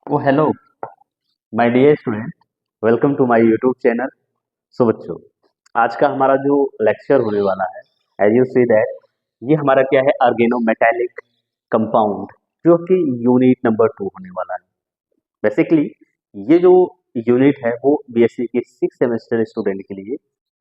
O hello my dear student, welcome to my YouTube channel. So बच्चों, आज का हमारा जो लेक्चर होने वाला है, एज यू सी दैट, ये हमारा क्या है, ऑर्गेनोमेटालिक कंपाउंड, जो कि यूनिट नंबर 2 होने वाला है। बेसिकली ये जो यूनिट है वो बीएससी के 6 सेमेस्टर स्टूडेंट के लिए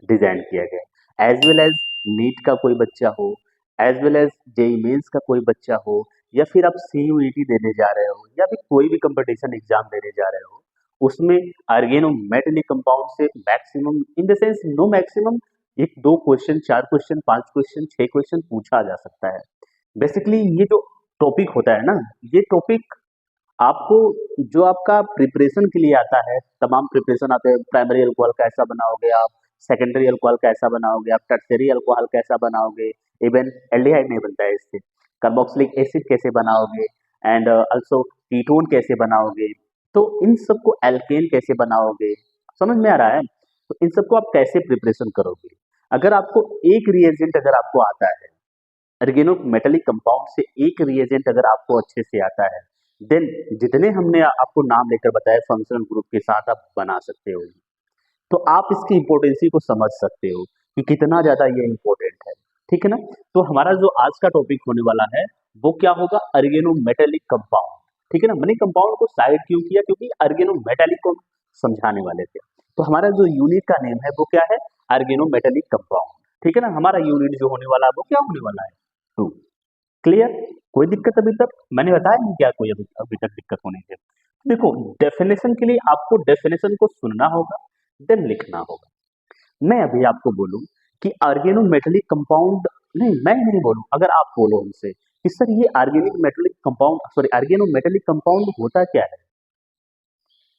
डिजाइन किया गया है, एज वेल एज नीट का कोई बच्चा हो, as well as JEE mains का कोई बच्चा हो, या फिर आप सीयूईटी देने जा रहे हो, या फिर कोई भी कंपटीशन एग्जाम देने जा रहे हो, उसमें ऑर्गेनोमेटेलिक कंपाउंड से maximum in the sense no maximum एक दो क्वेश्चन, चार क्वेश्चन, पांच क्वेश्चन, छह क्वेश्चन पूछा जा सकता है। बेसिकली ये जो टॉपिक होता है ना, ये टॉपिक आपको जो आपका प्रिपरेशन के लिए आता है, तमाम प्रिपरेशन आते हैं, प्राइमरी अल्कोहल कैसा बनाओगे आप, सेकेंडरी अल्कोहल कैसा बनाओगे आप, टर्सरी अल्कोहल कैसा बनाओगे, इवन एल्डिहाइड नहीं बनता है इससे, कार्बोक्सिलिक एसिड कैसे बनाओगे, एंड आल्सो कीटोन कैसे बनाओगे, तो इन सबको एल्केन कैसे बनाओगे, समझ में आ रहा है। तो इन सबको आप कैसे प्रिपरेशन करोगे। अगर आपको एक रिएजेंट अगर आपको आता है, ऑर्गेनो मेटेलिक कंपाउंड से एक रिएजेंट अगर आपको अच्छे से आता है, देन जितने हमने आपको नाम लेकर बताया फंक्शनल ग्रुप के साथ आप बना सकते हो। तो आप इसकी इम्पोर्टेंसी को समझ सकते हो कि कितना ज्यादा ये इम्पोर्टेंट है। ठीक है ना। तो हमारा जो आज का टॉपिक होने वाला है वो क्या होगा, ऑर्गेनो मेटेलिक कंपाउंड। ठीक है ना। मैंने कंपाउंड को साइड क्यों किया, क्योंकि ऑर्गेनो मेटेलिक को समझाने वाले थे। तो हमारा जो यूनिट का नेम है वो क्या है, ऑर्गेनो मेटेलिक कंपाउंड। ठीक है ना। हमारा यूनिट जो होने वाला है वो क्या होने वाला है, 2। क्लियर। कोई दिक्कत अभी तक मैंने बताया नहीं क्या, कोई अभी अभी तक दिक्कत होने की। देखो, डेफिनेशन के लिए आपको डेफिनेशन को सुनना होगा, देन लिखना होगा। मैं अभी आपको बोलूं कि ऑर्गेनो मेटेलिक कंपाउंड, नहीं मैं नहीं बोलूं, अगर आप बोलो हमसे कि सर ये organic metallic compound, sorry organo metallic compound होता क्या है,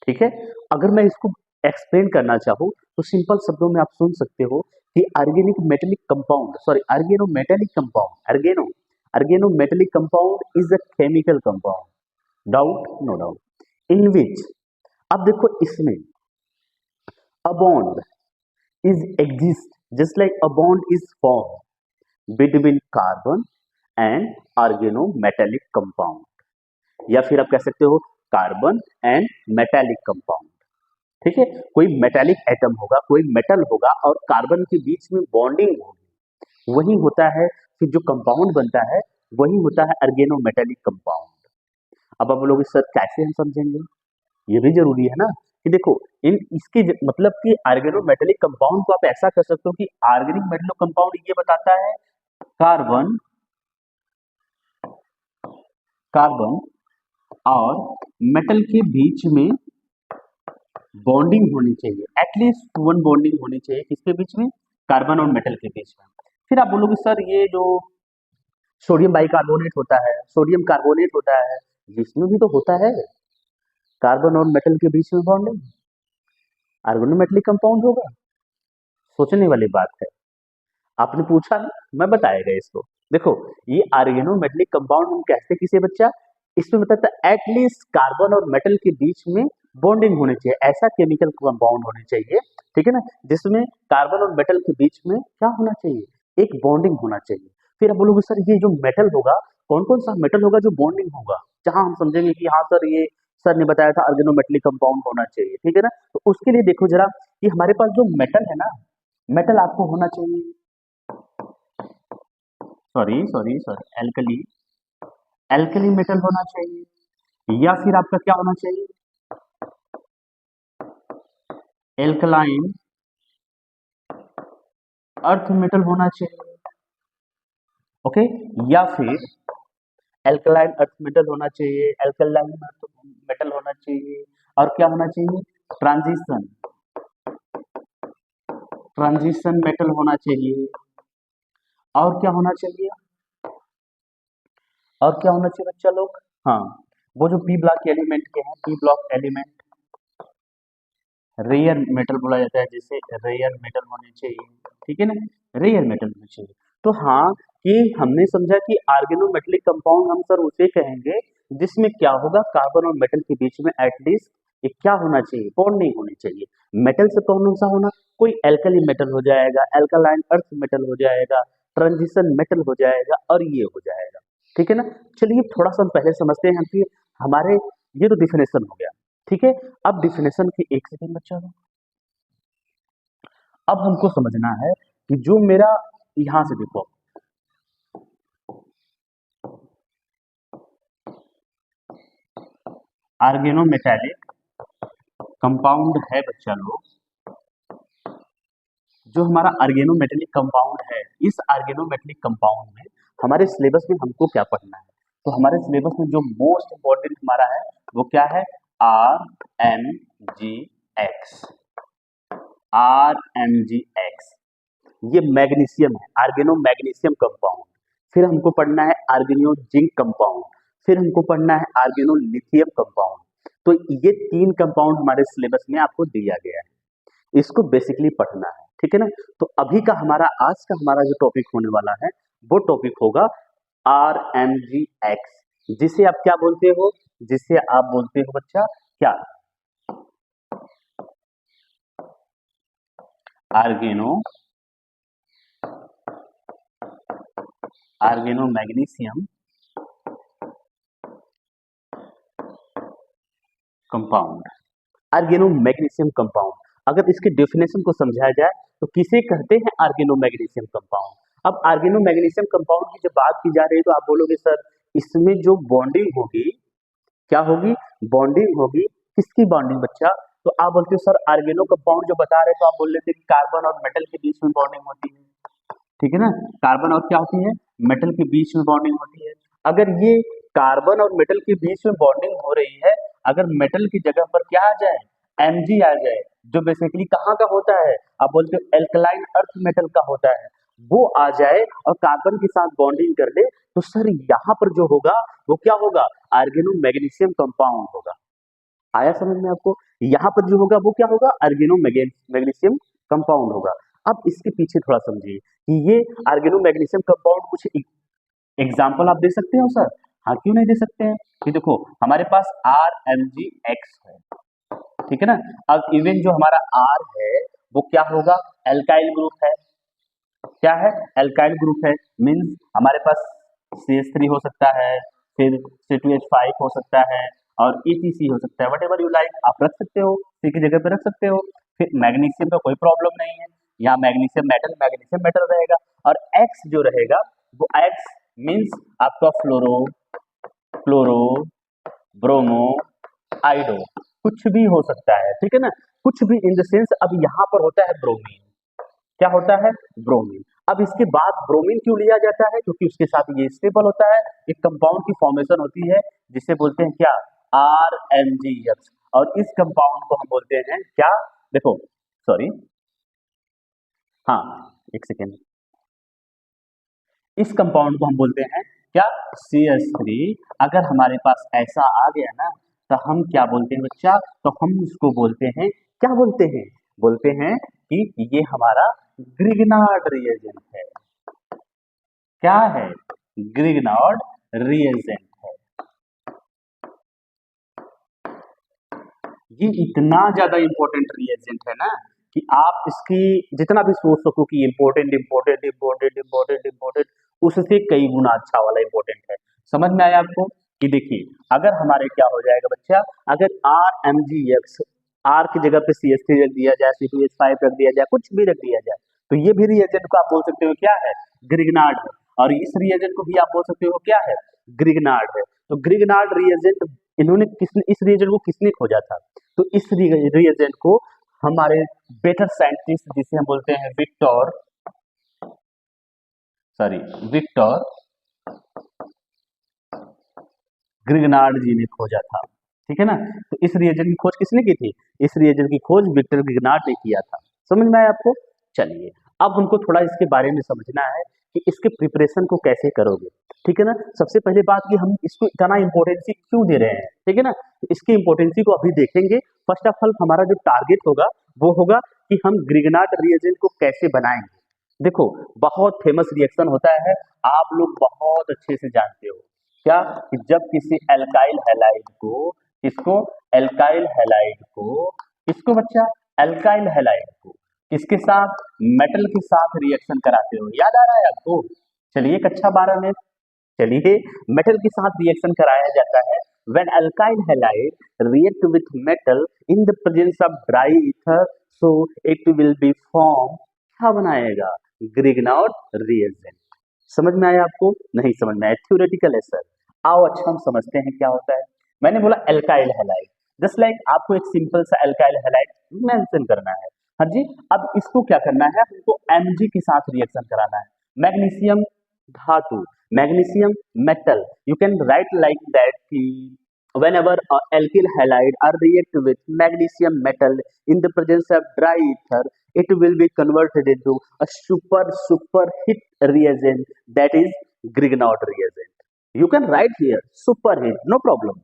ठीक है। अगर मैं इसको एक्सप्लेन करना चाहूँ तो सिंपल शब्दों में आप सुन सकते हो कि organic metallic compound, sorry organo metallic compound, organo organo metallic compound is a chemical compound, doubt no doubt, in which, अब देखो इसमें a bond is exist, just like a bond is formed between carbon and organometallic compound, या फिर आप कह सकते हो carbon and metallic compound. ठीक है। कोई मेटालिक एटम होगा, कोई मेटल होगा और कार्बन के बीच में बॉन्डिंग होगी, वही होता है, फिर जो कंपाउंड बनता है वही होता है ऑर्गेनोमेटेलिक कंपाउंड। अब आप लोग सर कैसे हम समझेंगे, ये भी जरूरी है ना। कि देखो, इन इसके मतलब कि ऑर्गेनोमेटेलिक कंपाउंड को आप ऐसा कर सकते हो कि ऑर्गेनिक मेटल कंपाउंड ये बताता है कार्बन कार्बन और मेटल के बीच में बॉन्डिंग होनी चाहिए, एटलीस्ट वन बॉन्डिंग होनी चाहिए, किसके बीच में, कार्बन और मेटल के बीच में। फिर आप बोलोगे सर ये जो सोडियम बाइकार्बोनेट होता है, सोडियम कार्बोनेट होता है, जिसमें भी तो होता है कार्बन और मेटल के बीच में बॉन्डिंग, ऑर्गेनोमेटेलिक कंपाउंड होगा। सोचने वाली बात है। आपने पूछा ना, मैं बताएगा इसको। देखो, ये ऑर्गेनोमेटेलिक कंपाउंड हम कहते किसे बच्चा, इसमें बताता है एटलीस्ट कार्बन और मेटल के बीच में बॉन्डिंग होनी चाहिए, ऐसा केमिकल कंपाउंड होने चाहिए। ठीक है ना। जिसमें कार्बन और मेटल के बीच में क्या होना चाहिए, एक बॉन्डिंग होना चाहिए। फिर आप बोलोगे सर ये जो मेटल होगा, कौन कौन सा मेटल होगा जो बॉन्डिंग होगा, जहां हम समझेंगे कि हाँ सर ये सर ने बताया था ऑर्गेनोमेटेलिक कंपाउंड होना चाहिए। ठीक है ना। तो उसके लिए देखो जरा, कि हमारे पास जो मेटल है ना, मेटल आपको होना चाहिए, sorry sorry sorry alkali, alkali metal होना चाहिए, या फिर आपका क्या होना चाहिए, एल्कलाइन अर्थ मेटल होना चाहिए। ओके। या फिर एल्कलाइन अर्थ मेटल होना चाहिए, एल्कलाइन अर्थ मेटल होना चाहिए, और क्या होना चाहिए, ट्रांजिशन ट्रांजिशन मेटल होना चाहिए, और क्या होना चाहिए, और क्या होना चाहिए बच्चा लोग, हाँ, वो जो पी ब्लॉक एलिमेंट के हैं, P block element, rare metal बोला जाता है, जिसे रेयर मेटल होने चाहिए। ठीक है ना। रेयर मेटल होने चाहिए। तो हाँ, कि हमने समझा कि ऑर्गेनोमेटेलिक कंपाउंड हम सर उसे कहेंगे जिसमें क्या होगा, कार्बन और मेटल के बीच में एटलीस्ट एक क्या होना चाहिए, बॉन्डिंग होनी चाहिए। मेटल से कौन सा होना, कोई एल्कली मेटल हो जाएगा, एल्कलाइन अर्थ मेटल हो जाएगा, ट्रांजिशन मेटल हो जाएगा, और ये हो जाएगा। ठीक है ना। चलिए थोड़ा सा हम पहले समझते हैं कि हमारे ये तो डिफिनेशन हो गया, ठीक है। अब डिफिनेशन की एक सेकेंड बच्चा, अब हमको समझना है कि जो मेरा यहां से देखो ऑर्गेनोमेटालिक कंपाउंड है बच्चा लोग, जो हमारा ऑर्गेनोमेटालिक कंपाउंड है, इस ऑर्गेनोमेटालिक कंपाउंड में हमारे सिलेबस में हमको क्या पढ़ना है, तो हमारे सिलेबस में जो मोस्ट इंपॉर्टेंट हमारा है वो क्या है, RMgX। RMgX ये मैग्नीशियम है, आर्गेनो मैग्नीशियम कंपाउंड। फिर हमको पढ़ना है आर्गेनो जिंक कंपाउंड, फिर हमको पढ़ना है आर्गेनो लिथियम कंपाउंड। तो ये 3 कंपाउंड हमारे सिलेबस में आपको दिया गया है, इसको बेसिकली पढ़ना है, ठीक है ना। तो अभी का हमारा आज का हमारा जो टॉपिक होने वाला है वो टॉपिक होगा RMgX, जिसे आप क्या बोलते हो, जिसे आप बोलते हो बच्चा क्या, आर्गेनो मैग्नीशियम कंपाउंड। आर्गेनो मैग्नीशियम कंपाउंड, अगर इसके डेफिनेशन को समझाया जाए तो किसे कहते हैं आर्गेनो मैग्नीशियम कंपाउंड। अब आर्गेनो मैग्नीशियम कंपाउंड की जब बात की जा रही है तो आप बोलोगे सर इसमें जो बॉन्डिंग होगी क्या होगी, बॉन्डिंग होगी, किसकी बॉन्डिंग बच्चा, तो आप बोलते हो सर आर्गेनो कंपाउंड जो बता रहे हैं तो आप बोल लेते हैं कि कार्बन और मेटल के बीच में बॉन्डिंग होती है, ठीक है ना। कार्बन और क्या होती है, मेटल के बीच में बॉन्डिंग होती है। अगर ये कार्बन और मेटल के बीच में बॉन्डिंग हो रही है, अगर मेटल की जगह पर क्या आ जाए, Mg आ जाए, जो बेसिकली कहाँ का होता है, आप बोलते हो एल्कलाइन अर्थ मेटल का होता है, वो आ जाए और कार्बन के साथ बॉन्डिंग कर ले, तो सर यहाँ पर जो होगा वो क्या होगा, आर्गेनो मैग्नीशियम कंपाउंड होगा। आया समझ में आपको, यहाँ पर जो होगा वो क्या होगा, आर्गेनो मैग्नीशियम कंपाउंड होगा। अब इसके पीछे थोड़ा समझिए कि ये आर्गेनो मैग्नीशियम कंपाउंड कुछ एग्जाम्पल आप दे सकते हो सर, हाँ क्यों नहीं दे सकते हैं, कि देखो हमारे पास RMgX है, ठीक है ना। अब इवन जो हमारा R है वो क्या होगा, एल्काइल ग्रुप है, क्या है, एल्काइल ग्रुप है, मींस हमारे पास CH3 हो सकता है, फिर C2H5 हो सकता है और ETC हो सकता है, वट एवर यू लाइक आप रख सकते हो, C की जगह पे रख सकते हो। फिर मैग्नीशियम का कोई प्रॉब्लम नहीं है, यहाँ मैग्नीशियम मेटल रहेगा, और X जो रहेगा वो X मींस आपका फ्लोरो ब्रोमो आइडो, कुछ भी हो सकता है, ठीक है ना, कुछ भी इन द सेंस। अब यहाँ पर होता है ब्रोमीन, क्या होता है, ब्रोमीन। अब इसके बाद ब्रोमीन क्यों लिया जाता है, क्योंकि उसके साथ ये स्टेबल होता है, एक कंपाउंड की फॉर्मेशन होती है जिसे बोलते हैं क्या, RMgX, और इस कंपाउंड को हम बोलते हैं क्या, देखो सॉरी, हाँ एक सेकेंड, इस कंपाउंड को हम बोलते हैं क्या, CH3। अगर हमारे पास ऐसा आ गया ना तो हम क्या बोलते हैं बच्चा, तो हम उसको बोलते हैं, क्या बोलते हैं, बोलते हैं कि ये हमारा ग्रिग्नार्ड रिएजेंट है, क्या है, ग्रिग्नार्ड रिएजेंट है। ये इतना ज्यादा इंपॉर्टेंट रिएजेंट है ना कि आप इसकी जितना भी सोच सको कि important important important important important, उससे कई गुना अच्छा वाला इंपॉर्टेंट है। समझ में आया आपको, कि देखिए अगर हमारे क्या हो जाएगा बच्चा, अगर RMgX, R की जगह पे CH3 रख दिया जाए, C2H5 रख दिया जाए, कुछ भी रख दिया जाए, तो ये भी रिएजेंट को आप बोल सकते हो क्या है, ग्रिग्नार्ड है, और इस रिएजेंट को भी आप बोल सकते हो क्या है, ग्रिग्नार्ड है। तो ग्रिग्नार्ड रिएजेंट इन्होंने किसने, इस रिएजेंट को किसने खोजा था, तो इस रिएजेंट को हमारे बेटर साइंटिस्ट जिसे हम बोलते हैं विक्टर ग्रिग्नार्ड जी ने खोजा था, ठीक है ना। तो इस रिएजेंट की खोज किसने की थी, इस रिएजेंट की खोज विक्टर ग्रिग्नार्ड ने किया था। समझ में आया आपको, चलिए अब हमको थोड़ा इसके बारे में समझना है कि इसके प्रिपरेशन को कैसे करोगे, ठीक है ना। सबसे पहले बात कि हम इसको इतना इंपॉर्टेंसी क्यों दे रहे हैं, ठीक है ना, तो इसकी इंपॉर्टेंसी को अभी देखेंगे। फर्स्ट ऑफ ऑल हमारा जो टारगेट होगा वो होगा कि हम ग्रिग्नार्ड रिएजेंट को कैसे बनाएंगे। देखो बहुत फेमस रिएक्शन होता है, आप लोग बहुत अच्छे से जानते हो, क्या, कि जब किसी एल्काइल हैलाइड को, किसको, एल्काइल हैलाइड को, किसको बच्चा, एल्काइल हैलाइड को किसके साथ, मेटल के साथ रिएक्शन कराते हो, याद आ रहा है आपको, चलिए कक्षा 12 में, चलिए मेटल के साथ रिएक्शन कराया जाता है, when alkyl halide react with metal in the presence of dry ether, so it will be form, क्या बनाएगा, ग्रिग्नॉड रिएजेंट। समझ में आया आपको? नहीं समझ में आया, थ्योरेटिकल है सर। आओ अच्छा हम समझते हैं क्या होता है। मैंने बोला एल्काइल हैलाइड, जस्ट लाइक आपको एक सिंपल सा एल्काइल हैलाइड मेंशन करना है। हाँ जी, अब इसको क्या करना है, हमको Mg के साथ रिएक्शन कराना है। मैग्नीशियम धातु, magnesium metal, you can write like that कि whenever alkyl halide are react with magnesium metal in the presence of dry ether, it will be converted into a super hit reagent, that is Grignard reagent. You can write here super hit, no problem,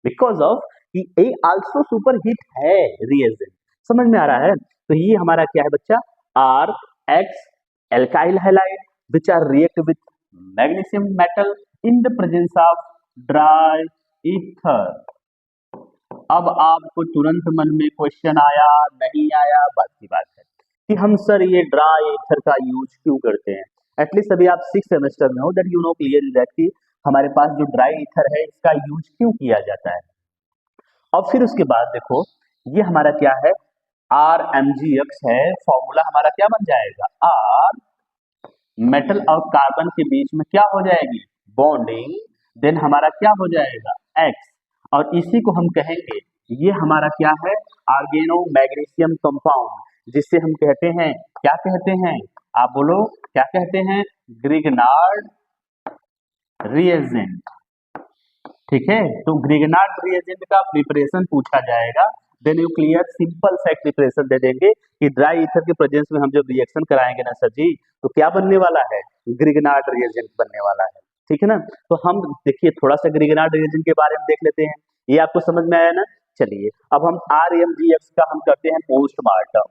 because of कि A also super hit है reagent। समझ में आ रहा है? तो ये हमारा क्या है बच्चा, R X alkyl halide which are react with magnesium metal in the presence of dry ether। अब आपको तुरंत मन में क्वेश्चन आया नहीं आया, बात की बात है कि हम सर ये ड्राई ईथर का यूज क्यों करते हैं। एटलीस्ट अभी आप 6th सेमेस्टर में हो, that you know clear that कि हमारे पास जो ड्राई ईथर है इसका यूज क्यों किया जाता है। और फिर उसके बाद देखो ये हमारा क्या है, RMgX है, फॉर्मूला हमारा क्या बन जाएगा, R मेटल और कार्बन के बीच में क्या हो जाएगी, बॉन्डिंग, देन हमारा क्या हो जाएगा X, और इसी को हम कहेंगे ये हमारा क्या है, आर्गेनो मैग्नीशियम कंपाउंड, जिससे हम कहते हैं, क्या कहते हैं, आप बोलो क्या कहते हैं, ग्रिग्नार्ड रिएजेंट। ठीक है, तो ग्रिग्नार्ड रिएजेंट का प्रिपरेशन पूछा जाएगा, देन यू क्लियर सिंपल सा प्रिपरेशन दे देंगे कि ड्राई ईथर के प्रेजेंस में हम जब रिएक्शन कराएंगे ना सर जी, तो क्या बनने वाला है, ग्रिग्नार्ड रिएजेंट बनने वाला है। ठीक है ना, तो हम देखिए थोड़ा सा ग्रिग्नार्ड रिएजेंट के बारे में देख लेते हैं, ये आपको समझ में आया ना। चलिए अब हम RMgX का हम करते हैं पोस्टमार्टम।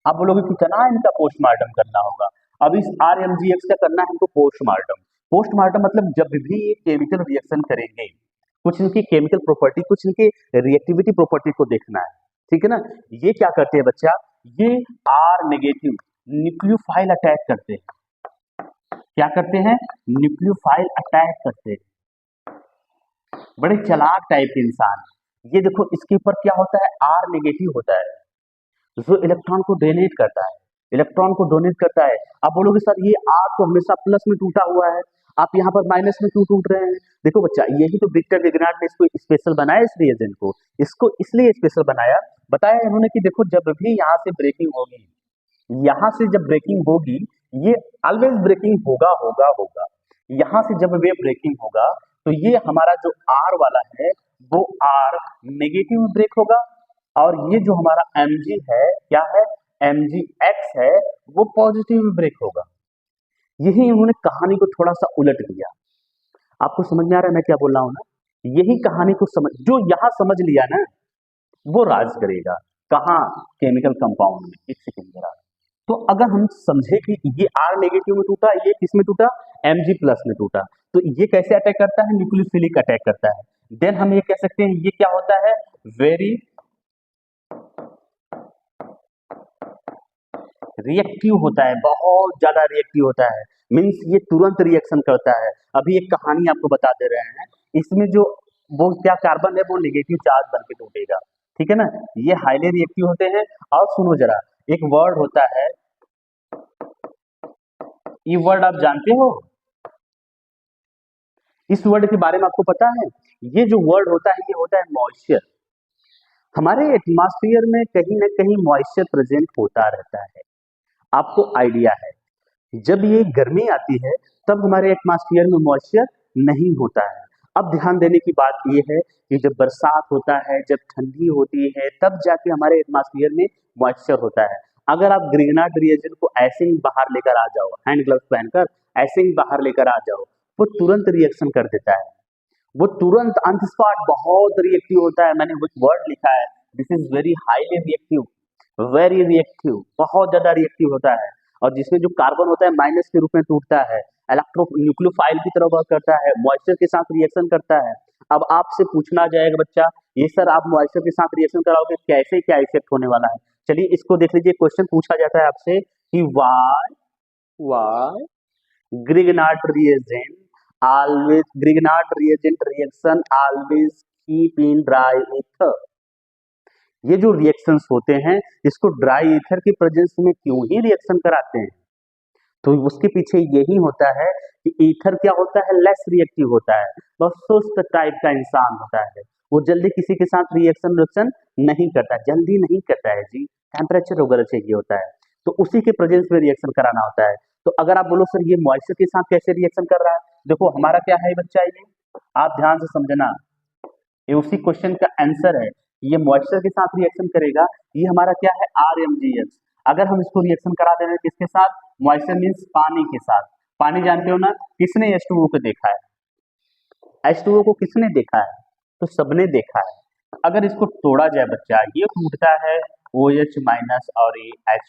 आप बोलोगे कितना इनका पोस्टमार्टम करना होगा, अब इस RMgX का करना है हमको पोस्टमार्टम। पोस्टमार्टम मतलब जब भी ये केमिकल रिएक्शन करेंगे, कुछ इनकी केमिकल प्रॉपर्टी, कुछ इनके रिएक्टिविटी प्रॉपर्टी को देखना है। ठीक है ना, ये क्या करते हैं बच्चा, ये R नेगेटिव न्यूक्लियोफाइल अटैक करते हैं। क्या करते हैं, न्यूक्लियोफाइल अटैक करते हैं, बड़े चालाक टाइप के इंसान। ये देखो इसके ऊपर क्या होता है, R नेगेटिव होता है जो इलेक्ट्रॉन को डोनेट करता है, इलेक्ट्रॉन को डोनेट करता है। आप बोलोगे सर ये R तो हमेशा प्लस में टूटा हुआ है, आप यहाँ पर माइनस में क्यों टूट रहे हैं। देखो बच्चा, यही तो विक्टर ग्रिग्नार्ड ने इसको स्पेशल बनाया, इस रिएजेंट को, इसको इसलिए स्पेशल बनाया, बताया इन्होंने कि देखो जब भी यहाँ से ब्रेकिंग होगी, यहाँ से जब ब्रेकिंग होगी, ये ऑलवेज ब्रेकिंग होगा होगा होगा, यहाँ से जब वे ब्रेकिंग होगा तो ये हमारा जो R वाला है वो R नेगेटिव में ब्रेक होगा, और ये जो हमारा Mg है क्या है, MgX है, वो पॉजिटिव में ब्रेक होगा। यही उन्होंने कहानी को थोड़ा सा उलट दिया। आपको समझ में आ रहा है मैं क्या बोल रहा हूँ ना, यही कहानी को समझ, जो यहाँ समझ लिया ना वो राज करेगा, कहाँ, केमिकल कंपाउंड में। एक सेकेंड जरा, तो अगर हम समझे कि ये R नेगेटिव में टूटा, ये किस में टूटा, Mg प्लस में टूटा, तो ये कैसे अटैक करता है, न्यूक्लियोफिलिक अटैक करता है। देन हम ये कह सकते हैं ये क्या होता है, वेरी रिएक्टिव होता है, बहुत ज्यादा रिएक्टिव होता है, मीन्स ये तुरंत रिएक्शन करता है। अभी एक कहानी आपको बता दे रहे हैं, इसमें जो वो क्या कार्बन है वो नेगेटिव चार्ज बन के टूटेगा। ठीक है ना, ये हाईली रिएक्टिव होते हैं। और सुनो जरा, एक वर्ड होता है, ये वर्ड आप जानते हो, इस वर्ड के बारे में आपको पता है, ये जो वर्ड होता है ये होता है मॉइस्चर। हमारे एटमॉस्फेयर में कहीं ना कहीं मॉइस्चर प्रेजेंट होता रहता है, आपको आइडिया है। जब ये गर्मी आती है तब हमारे एटमॉस्फेयर में मॉइस्चर नहीं होता है। अब ध्यान देने की बात ये है कि जब बरसात होता है, जब ठंडी होती है, तब जाके हमारे एटमॉस्फेयर में मॉइस्चर होता है। अगर आप ग्रिग्नार्ड रिएजेंट को ऐसे ही बाहर लेकर आ जाओ, हैंड ग्लव्स पहनकर ऐसे ही बाहर लेकर आ जाओ, वो तुरंत रिएक्शन कर देता है, वो तुरंत ऑन द स्पॉट बहुत रिएक्टिव होता है। मैंने एक वर्ड लिखा है, this is very highly reactive, very reactive, बहुत ज्यादा रिएक्टिव होता है। और जिसमें जो कार्बन होता है माइनस के रूप में टूटता है, इलेक्ट्रो न्यूक्लियोफाइल की तरह वर्क करता है, मॉइस्चर के साथ रिएक्शन करता है। अब आपसे पूछना जाएगा बच्चा, ये सर आप मॉइस्चर के साथ रिएक्शन कराओगे, कैसे क्या इफेक्ट होने वाला है। चलिए इसको देख लीजिए, क्वेश्चन पूछा जाता है आपसे कि why Grignard reagent always Grignard reagent reaction always keep in dry ether। ये जो रिएक्शंस होते हैं इसको ड्राई ईथर की प्रेजेंस में क्यों ही रिएक्शन कराते हैं, तो उसके पीछे यही होता है कि ईथर क्या होता है, लेस रिएक्टिव होता है, बहुत सुस्त टाइप का इंसान होता है, वो जल्दी किसी के साथ रिएक्शन नहीं करता, जल्दी नहीं करता है जी, टेम्परेचर वगैरह चाहिए होता है, तो उसी के प्रेजेंस में रिएक्शन कराना होता है। तो अगर आप बोलो सर ये मॉइस्चर के साथ कैसे रिएक्शन कर रहा है, देखो हमारा क्या है बच्चा, ये आप ध्यान से समझना, ये उसी क्वेश्चन का आंसर है। ये मॉइस्चर के साथ रिएक्शन करेगा, ये हमारा क्या है RMgX। अगर हम इसको रिएक्शन करा दे रहे हैं किसके साथ, मॉइस्चर मींस पानी के साथ, पानी जानते हो ना, किसने H2O को देखा है, H2O को किसने देखा है, तो सबने देखा है। अगर इसको तोड़ा जाए बच्चा, ये टूटता है OH माइनस और ये H+,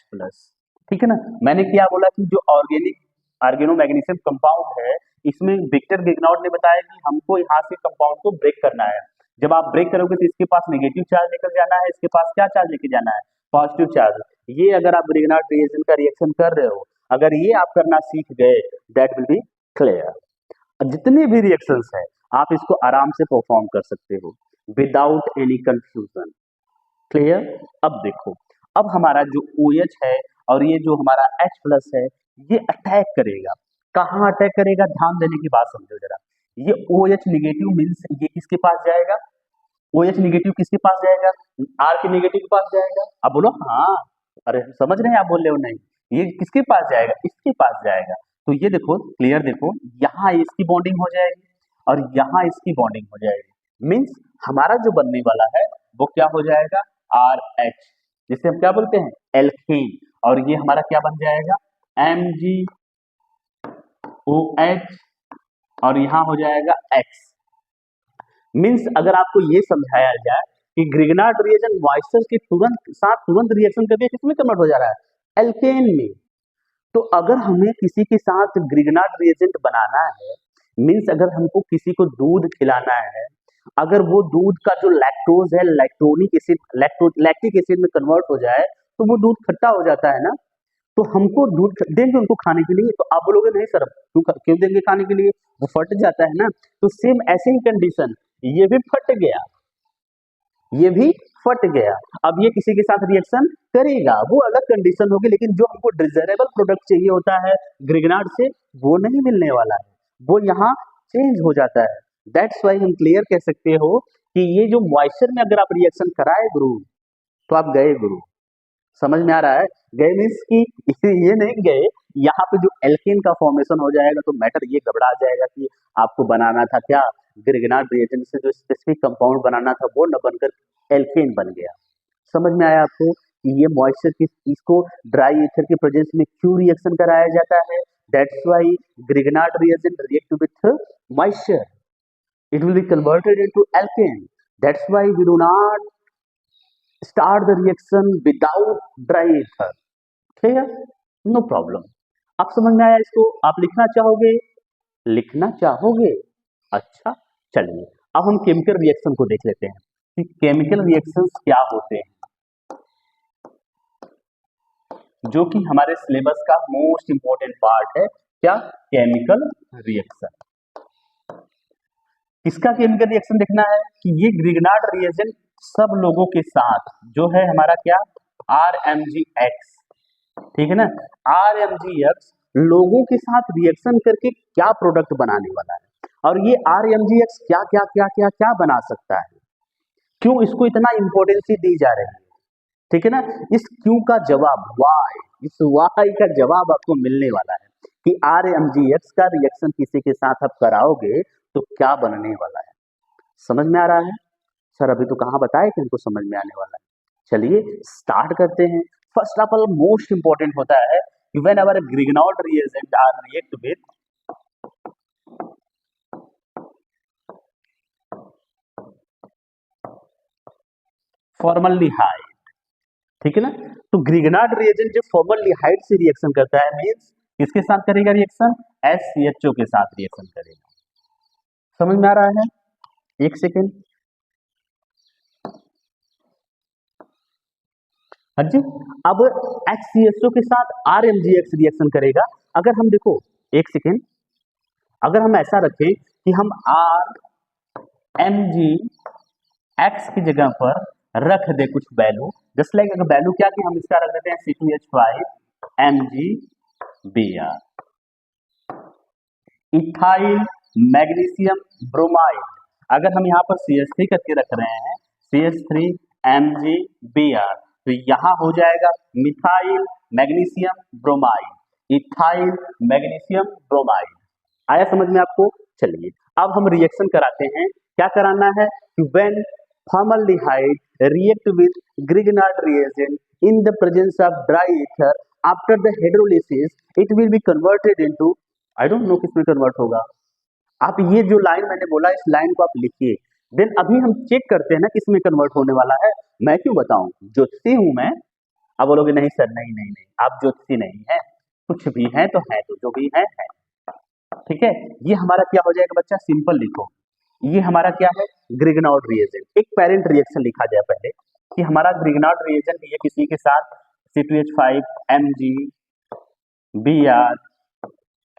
ठीक है ना। मैंने क्या बोला कि जो ऑर्गेनिक ऑर्गेनो मैग्नीशियम कंपाउंड है, इसमें विक्टर गिगनॉर्ड ने बताया कि हमको यहाँ से कंपाउंड को ब्रेक करना है। जब आप ब्रेक करोगे तो इसके पास नेगेटिव चार्ज लेकर जाना है, इसके पास क्या चार्ज लेके जाना है, पॉजिटिव चार्ज। ये अगर आप ग्रिग्नार्ड रिएक्शन का रिएक्शन कर रहे हो, अगर ये आप करना सीख गए, दैट विल बी क्लियर। जितने भी रिएक्शंस है आप इसको आराम से परफॉर्म कर सकते हो विदाउट एनी कंफ्यूजन। क्लियर। अब देखो, अब हमारा जो OH है और ये जो हमारा H+ है, ये अटैक करेगा, कहाँ अटैक करेगा, ध्यान देने की बात समझो जरा। ये OH नेगेटिव मीन्स ये किसके पास जाएगा, OH नेगेटिव किसके पास जाएगा, R के नेगेटिव के पास जाएगा। अब बोलो हाँ, अरे समझ रहे हैं आप, बोल रहे हो नहीं, ये किसके पास जाएगा, इसके पास जाएगा। तो ये देखो क्लियर, देखो यहाँ इसकी बॉन्डिंग हो जाएगी और यहाँ इसकी बॉन्डिंग हो जाएगी, मीन्स हमारा जो बनने वाला है वो क्या हो जाएगा, RH, जिसे हम क्या बोलते हैं, एल्केन। और ये हमारा क्या बन जाएगा, MgOH और यहाँ हो जाएगा X। मीन्स अगर आपको ये समझाया जाए कि ग्रिग्नार्ड रिएजेंट मॉइस्चर के तुरंत रिएक्शन करके किसमें कन्वर्ट हो जा रहा है, एल्केन में। तो अगर हमें किसी के साथ ग्रिग्नार्ड रिएजेंट बनाना है, मीन्स अगर हमको किसी को दूध खिलाना है, अगर वो दूध का जो लैक्टोज है लैक्टोनिक एसिड लैक्टिक एसिड में कन्वर्ट हो जाए तो वो दूध खट्टा हो जाता है ना, तो हमको दूध देंगे उनको खाने के लिए, तो आप बोलोगे नहीं सर क्यों देंगे खाने के लिए, वो फट जाता है ना। तो सेम ऐसे ही कंडीशन, ये भी फट गया, ये भी फट गया, अब ये किसी के साथ रिएक्शन करेगा, वो अलग कंडीशन होगी, लेकिन जो हमको डिजायरेबल प्रोडक्ट चाहिए होता है ग्रिग्नार्ड से, वो नहीं मिलने वाला है, वो यहाँ चेंज हो जाता है। दैट्स वाई हम क्लियर कह सकते हो कि ये जो मॉइस्चर में अगर आप रिएक्शन कराए गुरु, तो आप गए गुरु। समझ में आ रहा है, गए मीन्स कि ये नहीं गए, यहाँ पे जो एल्केन का फॉर्मेशन हो जाएगा तो मैटर ये घबरा जाएगा कि आपको बनाना था क्या, ग्रिग्नार्ड रिएजेंट से जो स्पेसिफिक कंपाउंड बनाना था वो न बनकर एल्केन बन गया। समझ में आया आपको कि ये मॉइस्चर की इसको ड्राई ईथर के प्रेजेंस में क्यों रिएक्शन कराया जाता है, that's why Grignard reagent react with moisture, it will be converted into alkane, that's why we do not start the reaction without dry ether। clear, no problem। आप समझ में आया इसको, आप लिखना चाहोगे, लिखना चाहोगे, अच्छा चलिए अब हम केमिकल रिएक्शन को देख लेते हैं कि केमिकल रिएक्शंस क्या होते हैं, जो कि हमारे सिलेबस का मोस्ट इंपॉर्टेंट पार्ट है। क्या, केमिकल रिएक्शन। किसका केमिकल रिएक्शन देखना है कि ये ग्रिग्नार्ड रिएजेंट सब लोगों के साथ जो है हमारा क्या, RMgX, ठीक है ना, RMgX लोगों के साथ रिएक्शन करके क्या प्रोडक्ट बनाने वाला है, और ये RMgX क्या क्या क्या क्या क्या बना सकता है, क्यों इसको इतना इंपॉर्टेंस दी जा रही है, ठीक है ना। इस क्यों का जवाब वाई, इस वाई का जवाब आपको मिलने वाला है कि RMgX का रिएक्शन किसी के साथ आप कराओगे तो क्या बनने वाला है। समझ में आ रहा है सर, अभी तो कहाँ बताए कि हमको समझ में आने वाला है। चलिए स्टार्ट करते हैं। First of all most important होता है कि whenever Grignard reagent are react with formaldehyde, ठीक है ना। तो ग्रिग्नार्ड रिएजेंट जब फॉर्मल्डिहाइड से रिएक्शन करता है, मींस किसके साथ करेगा रिएक्शन, SCHO के साथ रिएक्शन करेगा। समझ में आ रहा है, एक सेकेंड, हाँ जी। अब HCHO के साथ RMgX रिएक्शन करेगा। अगर हम देखो, एक सेकेंड, अगर हम ऐसा रखें कि हम RMg x की जगह पर रख दे कुछ वैल्यू, जस्ट लाइक अगर वैल्यू क्या कि हम इसका रख देते हैं C2H5Mg इथाइल मैग्नीशियम ब्रोमाइड। अगर हम यहाँ पर CH3 करके रख रहे हैं CH3MgBr, तो यहाँ हो जाएगा methyl magnesium bromide, ethyl magnesium bromide. आया समझ में आपको? चलिए अब हम रिएक्शन कराते हैं। क्या कराना है कि when formaldehyde react with Grignard reagent in the presence of dry ether after the hydrolysis it will be converted into, I don't know किसमें कन्वर्ट होगा। आप ये जो लाइन मैंने बोला इस लाइन को आप लिखिए। देन अभी हम चेक करते हैं ना किसमें कन्वर्ट होने वाला है। मैं क्यों बताऊं, ज्योतिषी हूं मैं। आप बोलोगे नहीं सर, नहीं नहीं नहीं, आप ज्योतिषी नहीं है, कुछ भी है तो है, तो जो भी है। ठीक है, ये हमारा क्या हो जाएगा बच्चा, सिंपल लिखो। ये हमारा क्या है, ग्रिग्नार्ड रिएजेंट। एक पेरेंट रिएक्शन लिखा जाए पहले कि हमारा ग्रिग्नार्ड रिएजेंट ये किसी के साथ C2H5MgBr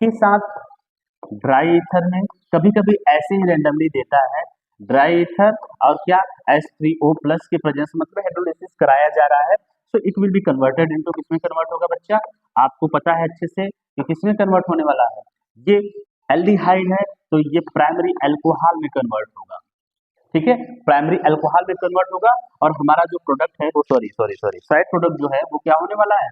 के साथ ड्राई ईथर में, कभी कभी ऐसे ही रैंडमली देता है ड्राई ईथर और क्या H3O प्लस के प्रेजेंस, मतलब हाइड्रोलिसिस कराया जा रहा है। So it will be converted into, किसमें कन्वर्ट होगा बच्चा, आपको पता है अच्छे से कि किसमें कन्वर्ट होने वाला है। ये एल्डिहाइड है तो ये प्राइमरी अल्कोहल में कन्वर्ट होगा। ठीक है, प्राइमरी अल्कोहल में कन्वर्ट होगा और हमारा जो प्रोडक्ट है वो साइड प्रोडक्ट जो है वो क्या होने वाला है,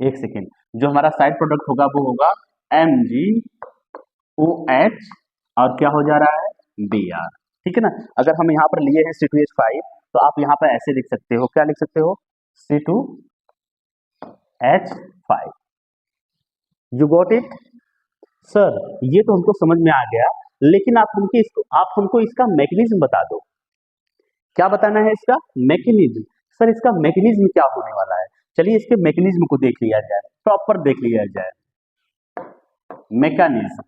एक सेकेंड, जो हमारा साइड प्रोडक्ट होगा वो होगा MgOH और क्या हो जा रहा है, Br। ठीक है ना। अगर हम यहाँ पर लिए हैं C2H5 तो आप यहाँ पर ऐसे लिख सकते हो, क्या लिख सकते हो, C2H5। You got it sir? ये तो हमको समझ में आ गया, लेकिन आप हमको इसका मैकेनिज्म बता दो। क्या बताना है इसका मैकेनिज्म? सर इसका मैकेनिज्म क्या होने वाला है? चलिए इसके मैकेनिज्म को देख लिया जाए, प्रॉपर देख लिया जाए। मैकेनिज्म,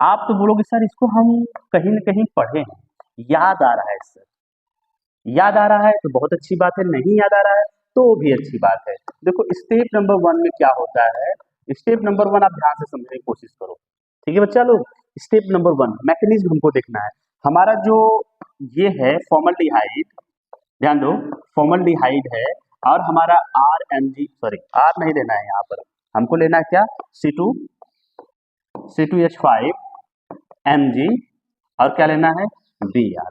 आप तो बोलोगे सर इसको हम कहीं न कहीं पढ़े हैं, याद आ रहा है सर। याद आ रहा है तो बहुत अच्छी बात है, नहीं याद आ रहा है तो भी अच्छी बात है। देखो स्टेप नंबर 1 में क्या होता है, स्टेप नंबर 1 आप ध्यान से समझने की कोशिश करो। ठीक है बच्चा लोग, स्टेप नंबर 1 मैकेनिज्म हमको देखना है। हमारा जो ये है फॉर्मल्डिहाइड, ध्यान दो, फॉर्मल्डिहाइड है और हमारा R नहीं लेना है, यहाँ पर हमको लेना है क्या, C2H5Mg और क्या लेना है, Br।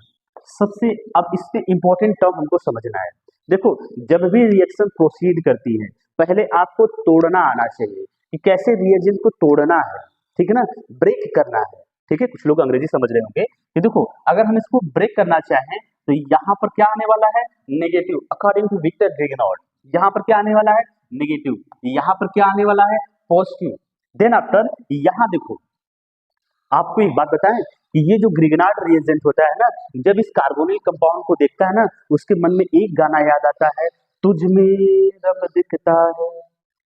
सबसे अब इससे इंपॉर्टेंट टर्म हमको समझना है। देखो जब भी रिएक्शन प्रोसीड करती है पहले आपको तोड़ना आना चाहिए कि कैसे रिएजेंट को तोड़ना है, ठीक है ना, ब्रेक करना है। ठीक है, कुछ लोग अंग्रेजी समझ रहे होंगे कि देखो अगर हम इसको ब्रेक करना चाहें तो यहाँ पर क्या आने वाला है, negative, according to Victor Grignard. यहाँ पर क्या आने वाला है, नेगेटिव, यहाँ पर क्या आने वाला है, पॉजिटिव। देन आफ्टर यहाँ देखो, आपको एक बात बताएं कि ये जो ग्रिग्नार्ड रिएजेंट होता है ना, जब इस कार्बोनिल कंपाउंड को देखता है ना, उसके मन में एक गाना याद आता है, तुझ में रब दिखता है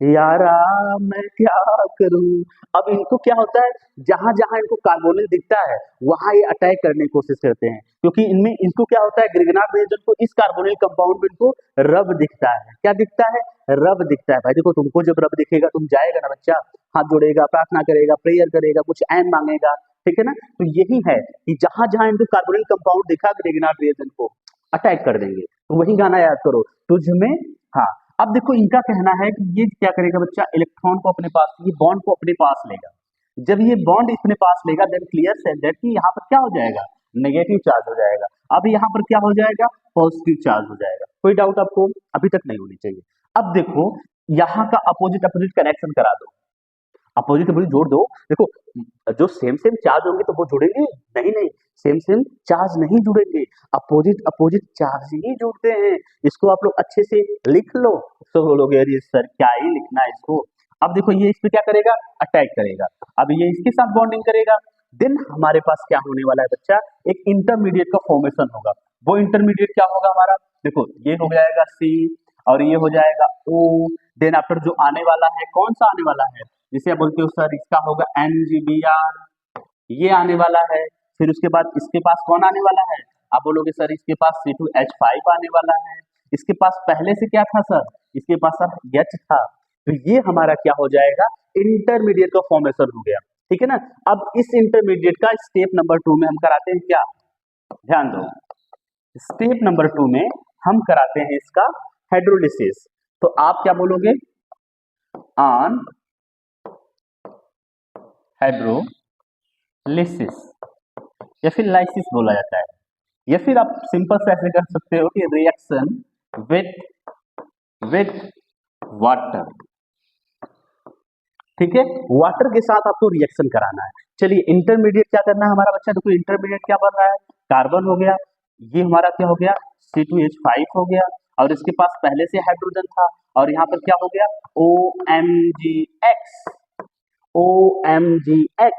यारा मैं क्या करूं। अब इनको क्या होता है, जहां जहां इनको कार्बोनिल दिखता है वहां ये अटैक करने की कोशिश करते हैं, क्योंकि इनमें इनको क्या होता है, ग्रिग्नार्ड रिएजेंट को इस कार्बोनिल कंपाउंड में इनको रब दिखता है। क्या दिखता है, रब दिखता है। भाई देखो तुमको जब रब दिखेगा तुम जाएगा ना बच्चा, हाथ जोड़ेगा, प्रार्थना करेगा, प्रेयर करेगा, कुछ ऐन मांगेगा, ठीक है ना। तो यही है कि जहां जहां इनको कार्बोनिल कंपाउंड दिखा ग्रिग्नार्ड रिएजेंट को अटैक कर देंगे। तो वही गाना याद करो, तुझ में। हाँ, अब देखो इनका कहना है कि ये क्या करेगा बच्चा, इलेक्ट्रॉन को अपने पास, ये बॉन्ड को अपने पास लेगा। जब ये बॉन्ड अपने पास लेगा देन क्लियर सेड दैट कि यहाँ पर क्या हो जाएगा, नेगेटिव चार्ज हो जाएगा। अब यहाँ पर क्या हो जाएगा, पॉजिटिव चार्ज हो जाएगा। कोई डाउट आपको अभी तक नहीं होनी चाहिए। अब देखो यहाँ का अपोजिट अपोजिट कनेक्शन करा दो, अपोजिट अपोजिट जोड़ दो। देखो जो सेम सेम चार्ज होंगे तो वो जुड़ेंगे, नहीं नहीं, सेम सेम चार्ज नहीं जुड़ेंगे, अपोजिट अपोजिट चार्ज ही जुड़ते हैं। इसको आप लोग अच्छे से लिख लो। तो बोलोगे अरे सर क्या ही लिखना है इसको। अब देखो ये इस पे क्या करेगा, अटैक करेगा। अब ये इसके साथ बॉन्डिंग करेगा, देन हमारे पास क्या होने वाला है बच्चा, एक इंटरमीडिएट का फॉर्मेशन होगा। वो इंटरमीडिएट क्या होगा हमारा, देखो ये हो जाएगा C और ये हो जाएगा O। देन आफ्टर जो आने वाला है, कौन सा आने वाला है, जिसे आप बोलते हो सर इसका होगा MgBr, ये आने वाला है। फिर उसके बाद इसके पास कौन आने वाला है, आप बोलोगे सर इसके पास C2H5 आने वाला है। इसके पास पहले से क्या था सर, इसके पास सर H था, तो ये हमारा क्या हो जाएगा, इंटरमीडिएट का फॉर्मेशन हो गया। ठीक है ना। अब इस इंटरमीडिएट का स्टेप नंबर 2 में हम कराते हैं क्या, ध्यान दो, स्टेप नंबर 2 में हम कराते हैं इसका हाइड्रोलिसिस। तो आप क्या बोलोगे, ऑन हाइड्रोलिसिस या फिर लाइसिस बोला जाता है, या फिर आप सिंपल से ऐसे कर सकते हो कि रिएक्शन विथ वाटर। ठीक है, वाटर के साथ आपको रिएक्शन कराना है। चलिए इंटरमीडिएट क्या करना है हमारा बच्चा, देखो इंटरमीडिएट क्या बन रहा है, कार्बन हो गया, ये हमारा क्या हो गया, C2H5 हो गया, और इसके पास पहले से हाइड्रोजन था, और यहाँ पर क्या हो गया, OMgX। OMgX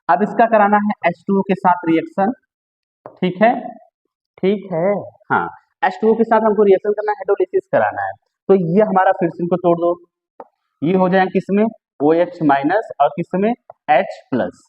अब इसका कराना है H2O के साथ रिएक्शन। ठीक है, ठीक है, हाँ, H2O के साथ हमको रिएक्शन करना है, हाइड्रोलिसिस कराना है। तो ये हमारा फिर से इनको तोड़ दो, ये हो जाए किसमें, OH माइनस और किसमें H प्लस।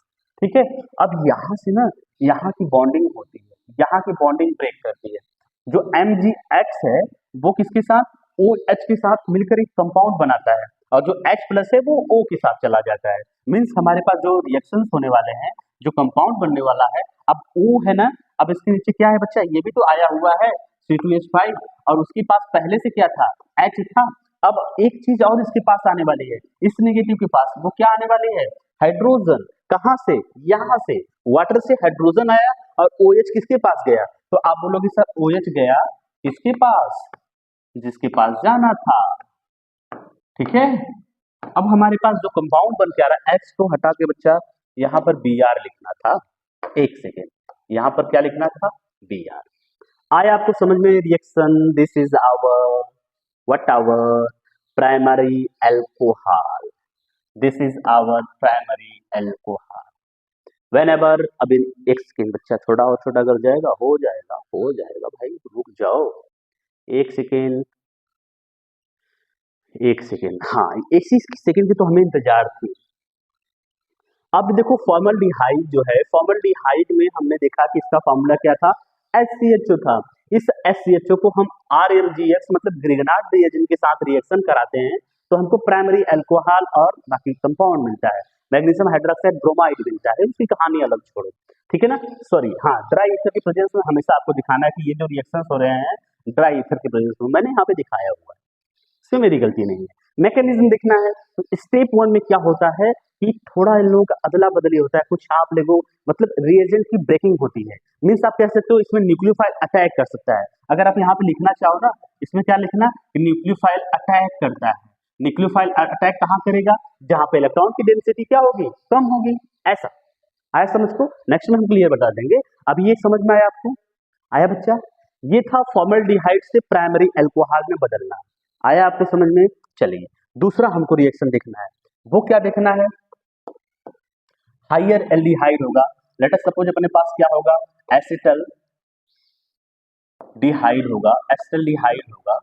ठीक है, अब यहाँ से ना यहाँ की बॉन्डिंग होती है, यहाँ की बॉन्डिंग ब्रेक करती है। जो MgX है वो किसके साथ, OH के साथ मिलकर एक कंपाउंड बनाता है, और जो H प्लस है वो O के साथ चला जाता है। मीन्स हमारे पास जो रिएक्शंस होने वाले हैं, जो कंपाउंड बनने वाला है, अब O है ना, अब इसके नीचे क्या है बच्चा, ये भी तो आया हुआ है C2H5, और उसके पास पहले से क्या था, H था। अब एक चीज और इसके पास आने वाली है, इस नेगेटिव के पास, वो क्या आने वाली है, हाइड्रोजन। कहाँ से, यहाँ से, वाटर से हाइड्रोजन आया और OH किसके पास गया, तो आप बोलोगे सर OH गया किसके पास, जिसके पास जाना था। ठीक है, अब हमारे पास जो कंपाउंड बन के आ रहा है, H को हटा के बच्चा यहाँ पर Br लिखना था। एक सेकेंड, यहाँ पर क्या लिखना था, Br। आया आपको समझ में reaction, this is our what our primary alcohol, this is our primary alcohol। whenever, अभी एक सेकेंड बच्चा, थोड़ा और छोटा कर जाएगा, हो जाएगा हो जाएगा भाई, रुक जाओ एक सेकेंड, एक सेकेंड, हाँ इसी सेकेंड की तो हमें इंतजार थी। अब देखो फॉर्मल्डिहाइड जो है, फॉर्मल्डिहाइड में हमने देखा कि इसका फॉर्मूला क्या था, HCHO था। इस HCHO को हम RMgX मतलब ग्रिगनार्ड रिएजेंट के साथ रिएक्शन कराते हैं, तो हमको प्राइमरी अल्कोहल और बाकी कंपाउंड मिलता है, मैग्नीशियम हाइड्रोक्साइड ब्रोमाइड मिलता है। उसकी कहानी अलग छोड़ो, ठीक है ना। सॉरी, हाँ, ड्राई ईथर की प्रेजेंस में हमेशा आपको दिखाना है कि ये जो रिएक्शंस हो रहे हैं ड्राई ईथर की प्रेजेंस में, मैंने यहाँ पे दिखाया हुआ है, इसमें मेरी गलती नहीं है। मैकेनिज्म देखना है, तो स्टेप 1 में क्या होता है कि थोड़ा इन लोगों का अदला बदली होता है, कुछ आप लोगों मतलब रिएजेंट की ब्रेकिंग होती है। मीन्स आप कह सकते हो इसमें न्यूक्लियोफाइल अटैक कर सकता है। अगर आप यहाँ पे लिखना चाहो ना, इसमें क्या लिखना कि न्यूक्लियोफाइल अटैक करता है। न्यूक्लियोफाइल अटैक कहाँ करेगा, जहाँ पे इलेक्ट्रॉन की डेंसिटी क्या होगी, कम होगी। ऐसा आया समझ को, नेक्स्ट में हम क्लियर बता देंगे। अब ये समझ में आया आपको, आया बच्चा, ये था फॉर्मल्डिहाइड से प्राइमरी अल्कोहल में बदलना, आया आपको समझ में। चलिए दूसरा हमको रिएक्शन देखना है, वो क्या देखना है, हायर एल्डिहाइड होगा। लेट अस सपोज अपने पास क्या होगा, एसिटल डिहाइड होगा, एसिटल्डिहाइड होगा।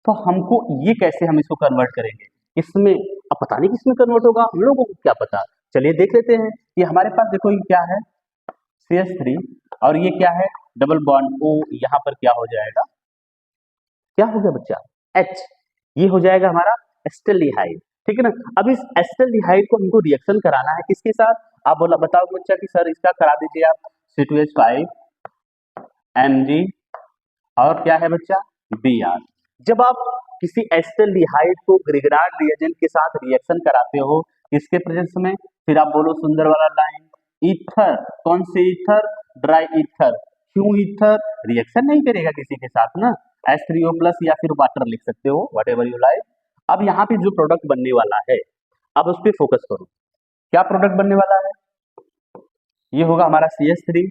तो हमको ये कैसे हम इसको कन्वर्ट करेंगे, इसमें अब पता नहीं किसमें कन्वर्ट होगा, हम लोगों को क्या पता। चलिए देख लेते हैं कि हमारे पास देखो ये क्या है, CH3, और ये क्या है, डबल बॉन्ड O, यहाँ पर क्या हो जाएगा, क्या हो गया बच्चा, H, ये हो जाएगा हमारा एसिटल्डिहाइड। ठीक है ना। अब इस एसिटल्डिहाइड को हमको रिएक्शन कराना है किसके साथ, आप बोला बताओ बच्चा कि सर इसका करा दीजिए आप, C2H5 Mg और क्या है बच्चा, Br। जब आप किसी एसिटल्डिहाइड को ग्रिगनार्ड रिएजेंट के साथ रिएक्शन कराते हो किसके प्रेजेंस में, फिर आप बोलो सुंदर वाला लाइन, ईथर, कौन से ईथर, ड्राई ईथर। क्यों ईथर, रिएक्शन नहीं करेगा किसी के साथ ना, H3O प्लस या फिर वाटर लिख सकते हो, वट एवर यू लाइक। अब यहाँ पे जो प्रोडक्ट बनने वाला है, अब उस पर फोकस करो, क्या प्रोडक्ट बनने वाला है, ये होगा हमारा CH3,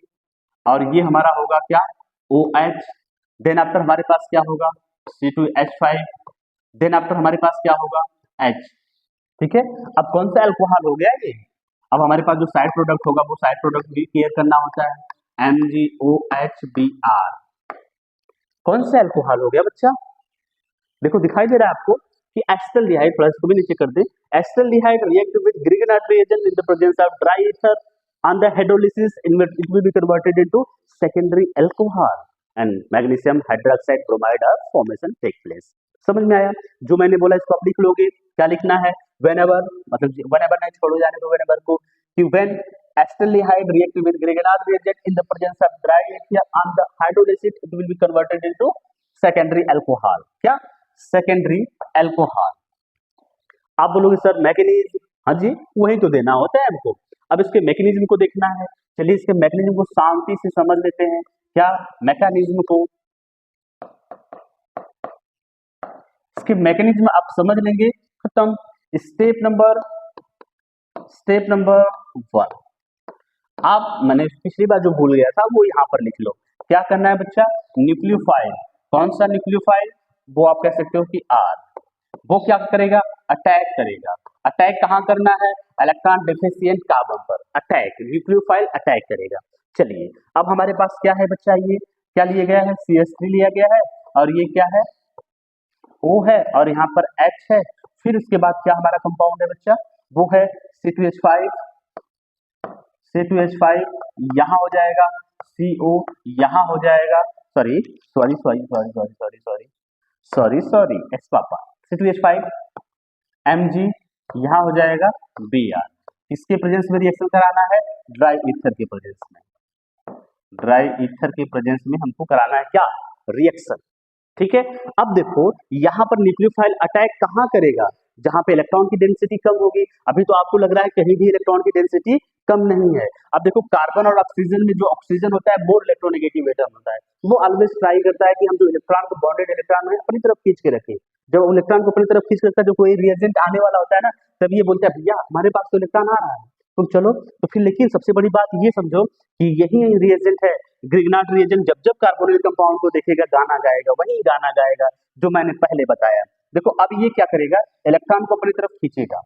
और ये हमारा होगा क्या, OH। देन आफ्टर हमारे पास क्या होगा, C2H5। देन आफ्टर हमारे पास क्या होगा, H। ठीक है, अब कौन सा अल्कोहल हो गया ये, अब हमारे पास जो साइड प्रोडक्ट होगा वो साइड प्रोडक्ट भी क्लियर करना होता है, MgOH Br। कौन सा अल्कोहल हो गया बच्चा, देखो दिखाई दे रहा है आपको कि एसिटल्डिहाइड, प्लस को भी नीचे कर दे, acetaldehyde react with Grignard reagent in the presence of dry ether, on the hydrolysis it will be converted into secondary alcohol and magnesium hydroxide bromide formation take place। समझ में आया? जो मैंने बोला इसको आप लिख लोगे। क्या लिखना है? whenever, मतलब whenever नहीं, छोड़ो जाने दो whenever को, कि when acetaldehyde react with Grignard reagent in the presence of dry ether on the hydrolysis it will be converted into secondary alcohol। क्या? secondary alcohol। आप बोलोगे सर मैकेनिज्म, हाँ जी वही तो देना होता है हमको। अब इसके मैकेनिज्म को देखना है, चलिए इसके मैकेनिज्म को शांति से समझ लेते हैं। क्या मैकेनिज्म को, इसके मैकेनिज्म आप समझ लेंगे, खत्म। स्टेप नंबर 1, आप, मैंने पिछली बार जो भूल गया था वो यहाँ पर लिख लो। क्या करना है बच्चा? न्यूक्लियोफाइल, कौन सा न्यूक्लियोफाइल? वो आप कह सकते हो कि आर। वो क्या करेगा? अटैक करेगा। अटैक कहाँ करना है? इलेक्ट्रॉन डेफिशिएंट कार्बन पर अटैक, न्यूक्लियोफाइल अटैक करेगा। चलिए अब हमारे पास क्या है बच्चा, ये क्या लिया गया है? CH3 लिया गया है, और ये क्या है? O है, और यहाँ पर H है। फिर उसके बाद क्या हमारा कंपाउंड है बच्चा? वो है C2H5, C2H5 यहाँ हो जाएगा, CO यहाँ हो जाएगा, सॉरी एस पापा, C2H5 Mg यहाँ हो जाएगा Br। किसके प्रेजेंस में रिएक्शन कराना है? ड्राई ईथर के प्रेजेंस में। ड्राई ईथर के प्रेजेंस में हमको कराना है क्या? रिएक्शन। ठीक है, अब देखो यहाँ पर न्यूक्लियोफाइल अटैक कहाँ करेगा? जहां पे इलेक्ट्रॉन की डेंसिटी कम होगी। अभी तो आपको लग रहा है कहीं भी इलेक्ट्रॉन की डेंसिटी कम नहीं है। अब देखो कार्बन और ऑक्सीजन में जो ऑक्सीजन होता है मोर इलेक्ट्रोनेगेटिव एटम होता है, वो ऑलवेज ट्राई करता है कि हम जो इलेक्ट्रॉन को, बॉन्डेड इलेक्ट्रॉन है, अपनी तरफ खींच के रखें। जब इलेक्ट्रॉन को अपनी तरफ खींच करता है, जो कोई रिएजेंट आने वाला होता है ना, तब ये बोलता है भैया हमारे पास तो इलेक्ट्रॉन आ रहा है, तुम चलो। तो फिर लेकिन सबसे बड़ी बात ये समझो कि यही रिएजेंट है, ग्रिग्नार्ड रिएजेंट, जब जब कार्बोनिल कंपाउंड को देखेगा गाना गाएगा, वही गाना गाएगा जो मैंने पहले बताया। देखो अब ये क्या करेगा? इलेक्ट्रॉन को अपनी तरफ खींचेगा।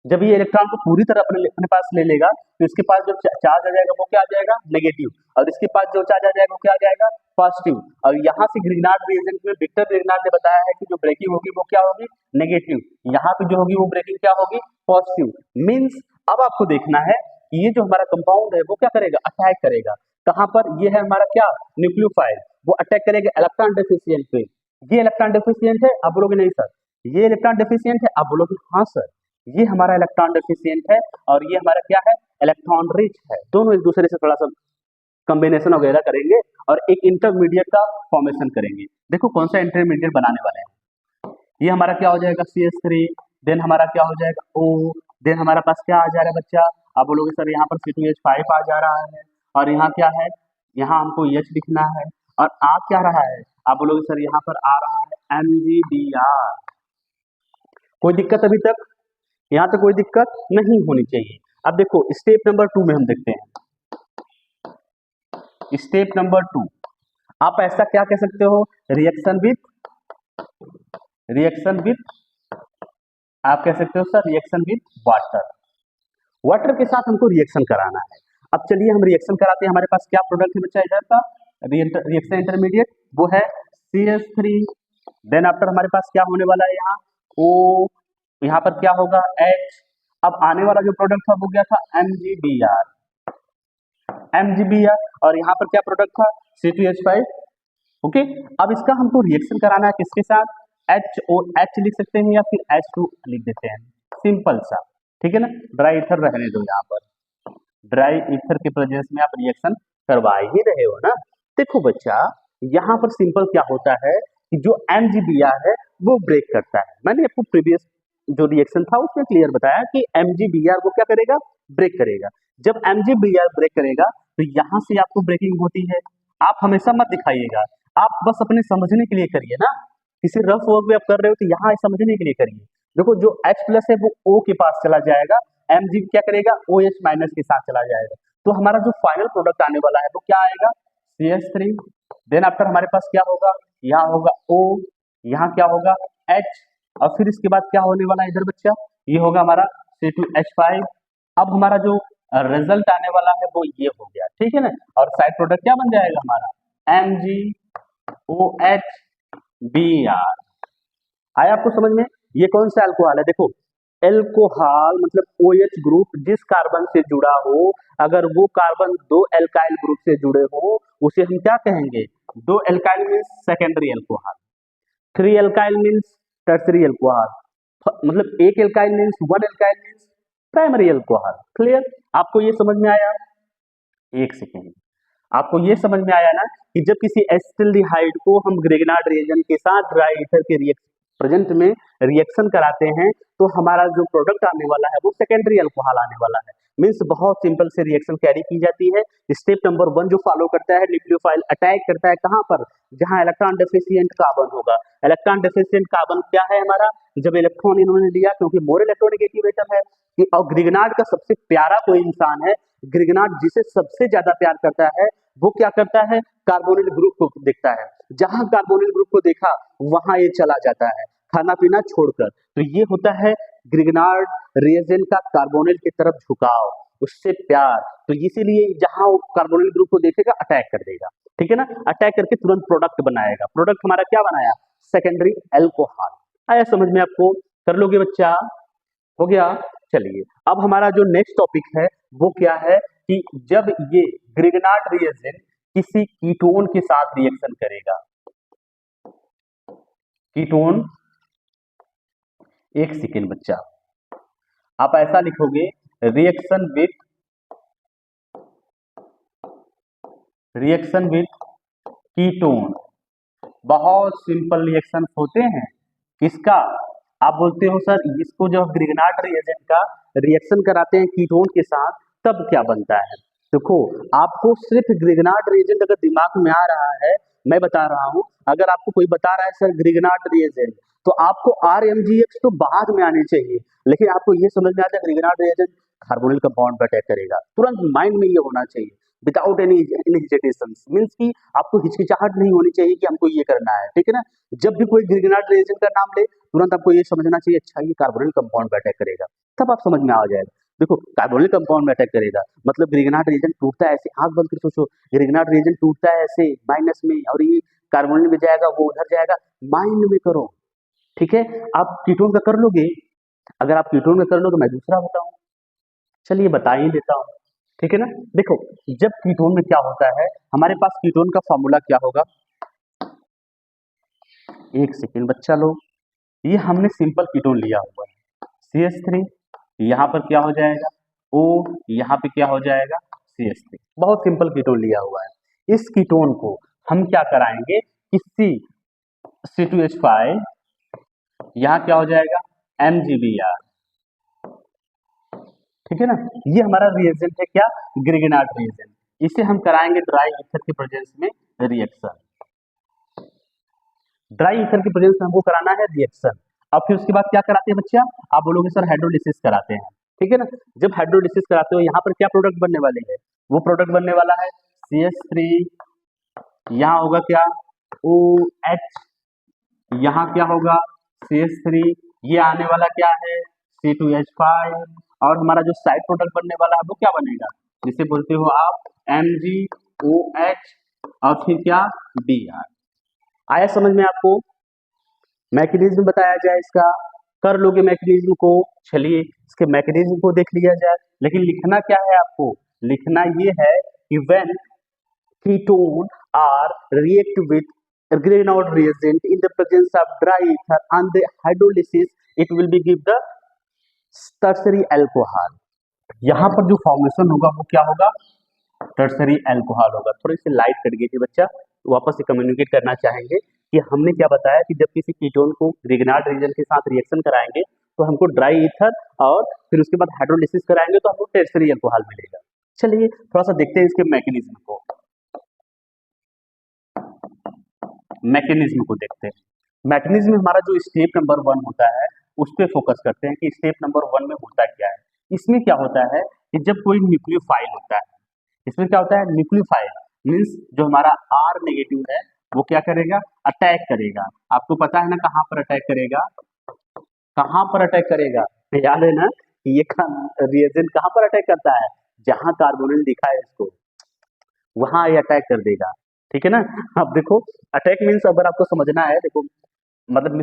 जब ये इलेक्ट्रॉन को पूरी तरह अपने पास ले लेगा, तो इसके पास जो चार्ज आ जाएगा वो क्या आ जाएगा? नेगेटिव। और इसके पास जो चार्ज आ जाएगा वो क्या आ जाएगा? पॉजिटिव। और यहाँ से ग्रिग्नार्ड रिएजेंट में विक्टर ग्रिग्नार्ड ने बताया है कि जो ब्रेकिंग होगी वो क्या होगी? नेगेटिव। यहाँ पे जो होगी वो ब्रेकिंग क्या होगी? पॉजिटिव। मीन्स अब आपको देखना है कि ये जो हमारा कंपाउंड है वो क्या करेगा? अटैक करेगा। कहाँ पर? ये है हमारा क्या? न्यूक्लियोफाइल। वो अटैक करेगा इलेक्ट्रॉन डेफिशिएंट पे। ये इलेक्ट्रॉन डेफिशिएंट है, आप बोलोगे नहीं सर ये इलेक्ट्रॉन डेफिशिएंट है, आप बोलोगे हाँ सर ये हमारा इलेक्ट्रॉन डेफिशिएंट है, और ये हमारा क्या है? इलेक्ट्रॉन रिच है। दोनों एक दूसरे से थोड़ा सा कॉम्बिनेशन वगैरह करेंगे और एक इंटरमीडिएट का फॉर्मेशन करेंगे। देखो कौन सा इंटरमीडिएट बनाने वाले हैं। ये हमारा क्या हो जाएगा? CH3, देन हमारा क्या हो जाएगा? O, देन हमारा पास क्या आ जा रहा है बच्चा? आप बोलोगे सर यहाँ पर C2H5 आ जा रहा है, और यहाँ क्या है? यहाँ हमको H लिखना है, और आ क्या रहा है? आप बोलोगे सर यहाँ पर आ रहा है MgBr। कोई दिक्कत अभी तक? यहाँ तक कोई दिक्कत नहीं होनी चाहिए। अब देखो स्टेप नंबर 2 में हम देखते हैं। स्टेप नंबर 2, आप ऐसा क्या कह सकते हो? रिएक्शन विथ, आप कह सकते हो sir reaction with water. Water के साथ हमको रिएक्शन कराना है। अब चलिए हम रिएक्शन कराते हैं। हमारे पास क्या प्रोडक्ट है बच्चा इधर का? रिएक्शन इंटरमीडिएट, वो है CH3। देन आफ्टर हमारे पास क्या होने वाला है? यहाँ O, यहाँ पर क्या होगा? H। अब आने वाला जो प्रोडक्ट था वो क्या था? MgBr। और यहाँ पर क्या प्रोडक्ट था? C2H5। ओके, अब इसका हमको रिएक्शन कराना है किसके साथ? HOH लिख सकते हैं या फिर H2 लिख देते हैं, सिंपल सा, ठीक है ना। ड्राई ईथर रहने दो, यहाँ पर ड्राई ईथर के प्रेजेंस में आप रिएक्शन करवा ही रहे हो ना। देखो बच्चा यहाँ पर सिंपल क्या होता है कि जो MgBr है वो ब्रेक करता है। मैंने आपको प्रीवियस जो रिएक्शन था उसमें क्लियर बताया कि MgBr वो क्या करेगा? ब्रेक करेगा। जब MgBr ब्रेक करेगा तो यहाँ से आपको ब्रेकिंग होती है। आप हमेशा मत दिखाइएगा, आप बस अपने समझने के लिए करिए ना। किसी रफ वर्क में आप कर रहे हो तो यहाँ समझने के लिए करिए। देखो जो H+ है वो O के पास चला जाएगा, Mg क्या करेगा? OH- के साथ चला जाएगा। तो हमारा जो फाइनल प्रोडक्ट आने वाला है वो क्या आएगा? CH3। देन आफ्टर हमारे पास क्या होगा? यहाँ होगा O, यहाँ क्या होगा? H, और फिर इसके बाद क्या होने वाला है इधर बच्चा? ये होगा हमारा C2H5। अब हमारा जो रिजल्ट आने वाला है वो ये हो गया, ठीक है ना। और साइड प्रोडक्ट क्या बन जाएगा हमारा? MgOH-Br। आया आपको समझ में? ये कौन सा अल्कोहल है? देखो एल्कोहल मतलब OH ग्रुप जिस कार्बन से जुड़ा हो, अगर वो कार्बन दो एल्काइल ग्रुप से जुड़े हो उसे हम क्या कहेंगे? दो alkyl means secondary alcohol. 3 alkyl means tertiary alcohol, मतलब एक alkyl means 1 alkyl means primary alcohol. Clear? आपको ये समझ में आया? एक सेकेंड, आपको ये समझ में आया ना कि जब किसी एसिटिल्डिहाइड को हम ग्रिग्नार्ड रिएजेंट के साथ ड्राई ईथर के प्रेजेंट में रिएक्शन कराते हैं तो हमारा जो प्रोडक्ट आने वाला है वो सेकेंडरी अल्कोहल आने वाला है। मीन्स बहुत सिंपल से रिएक्शन कैरी की जाती है। स्टेप नंबर 1 जो फॉलो करता है, न्यूक्लियोफाइल अटैक करता है कहां पर? जहां इलेक्ट्रॉन डेफिशिएंट कार्बन होगा। इलेक्ट्रॉन डेफिशिएंट कार्बन क्या है हमारा? जब इलेक्ट्रॉन इन्होंने लिया, क्योंकि मोर इलेक्ट्रोनेगेटिव एटम है, और ग्रिग्नार्ड का सबसे प्यारा कोई इंसान है, ग्रिग्नार्ड जिसे सबसे ज्यादा प्यार करता है, वो क्या करता है? कार्बोनिल ग्रुप को देखता है। जहां कार्बोनिल ग्रुप को देखा वहां ये चला जाता है, खाना पीना छोड़कर। तो ये होता है ग्रिग्नार्ड रिएजेंट का कार्बोनिल की तरफ झुकाव, उससे प्यार। तो इसीलिए जहां वो कार्बोनिल ग्रुप को देखेगा अटैक कर देगा, ठीक है ना? अटैक करके तुरंत प्रोडक्ट बनाएगा। प्रोडक्ट हमारा क्या बनाया? Secondary alcohol. आया समझ में आपको? कर लोगे बच्चा? हो गया? चलिए, अब हमारा जो नेक्स्ट टॉपिक है वो क्या है कि जब ये ग्रिग्नार्ड रिएजेंट किसी कीटोन के साथ रिएक्शन करेगा। कीटोन, एक सेकेंड बच्चा, आप ऐसा लिखोगे रिएक्शन विथ कीटोन। बहुत सिंपल रिएक्शन होते हैं। किसका? आप बोलते हो सर इसको जब ग्रिग्नार्ड रिएजेंट का रिएक्शन कराते हैं कीटोन के साथ तब क्या बनता है? देखो, आपको सिर्फ ग्रिग्नार्ड रिएजेंट अगर दिमाग में आ रहा है, मैं बता रहा हूं, अगर आपको कोई बता रहा है सर ग्रिग्नार्ड रिएजेंट, तो आपको RMGX तो बाद में आनी चाहिए, लेकिन आपको ये समझ में आता है ग्रिग्नार्ड रिएजेंट कार्बोनिल कंपाउंड पर अटैक करेगा, तुरंत माइंड में ये होना चाहिए विदाउट एनी हेजिटेशन। मीन्स की आपको हिचकिचाहट नहीं होनी चाहिए कि हमको ये करना है, ठीक है ना? जब भी कोई ग्रिग्नार्ड रिएजेंट का नाम ले तुरंत आपको ये समझना चाहिए अच्छा ये कार्बोनिल कंपाउंड पर अटैक करेगा, तब आप समझ में आ जाएगा। देखो, कार्बोनिल कंपाउंड में अटैक करेगा मतलब ग्रिग्नार्ड रिएजेंट टूटता है ऐसे, आंख बंद कर सोचो, ग्रिग्नार्ड रिएजेंट टूटता है ऐसे माइनस में, और ये कार्बोनिल में जाएगा, वो उधर जाएगा, माइंड में करो, ठीक है? आप कीटोन का कर लोगे? अगर आप कीटोन का कर लो तो मैं दूसरा बताऊं, चलिए बता ही देता हूं, ठीक है ना? देखो, जब कीटोन में क्या होता है, हमारे पास कीटोन का फॉर्मूला क्या होगा? एक सेकेंड बच्चा लो, ये हमने सिंपल कीटोन लिया हुआ है, CH3, यहाँ पर क्या हो जाएगा? O, यहाँ पे क्या हो जाएगा? CH3। बहुत सिंपल कीटोन लिया हुआ है। इस कीटोन को हम क्या कराएंगे? किसी C2H5, यहाँ क्या हो जाएगा? MgBr, ठीक है ना? ये हमारा रिएजेंट है क्या? Grignard reagent. इसे हम कराएंगे ड्राई ईथर के प्रेजेंस में रिएक्शन। ड्राई ईथर के प्रेजेंस में हमको कराना है रिएक्शन। अब फिर उसके बाद क्या कराते हैं बच्चा? आप बोलोगे सर हाइड्रोलिसिस कराते हैं, ठीक है ना? जब हाइड्रोलिसिस कराते हो यहाँ पर क्या प्रोडक्ट बनने वाले हैं? वो प्रोडक्ट बनने वाला है CH3, यहाँ होगा क्या? OH, यहाँ क्या होगा? CH3, ये आने वाला क्या है? C2H5, और हमारा जो साइड प्रोडक्ट बनने वाला है वो क्या बनेगा? जिसे बोलते हो आप MgOH, और फिर क्या? Br। आया समझ में आपको? मैकेनिज्म बताया जाए इसका, कर लोगे मैकेनिज्म को? चलिए इसके मैकेनिज्म को देख लिया जाए, लेकिन लिखना क्या है आपको? लिखना ये है कि when ketone are react with Grignard reagent in the presence of dry ether and the hydrolysis it will be give the tertiary alcohol। यहाँ पर जो फॉर्मेशन होगा वो क्या होगा? टर्सरी अल्कोहल होगा। थोड़ी सी लाइट कट गई थी बच्चा, वापस से कम्युनिकेट करना चाहेंगे कि हमने क्या बताया कि जब किसी कीटोन को ग्रिग्नार्ड रीजन के साथ रिएक्शन कराएंगे तो हमको ड्राई ईथर और फिर उसके बाद हाइड्रोलिसिस कराएंगे तो हमको टर्सरी अल्कोहल मिलेगा। चलिए थोड़ा सा देखते हैं इसके मैकेनिज्म को, देखते हैं। मैकेनिज्म हमारा जो स्टेप नंबर 1 होता है उस पर फोकस करते हैं कि स्टेप नंबर 1 में होता क्या है। इसमें क्या होता है कि जब कोई न्यूक्लियोफाइल होता है, इसमें क्या होता है? न्यूक्लियोफाइल मीन्स जो हमारा R नेगेटिव है वो क्या करेगा? अटैक करेगा। आपको पता है ना कहाँ पर अटैक करेगा? कहाँ पर अटैक करेगा? याद है ना कि ये रिएजेंट कहाँ पर अटैक करता है? जहां कार्बोनिल दिखा है इसको वहां ये अटैक कर देगा, ठीक है ना? अब देखो अटैक मीन्स अगर आपको समझना है, देखो मतलब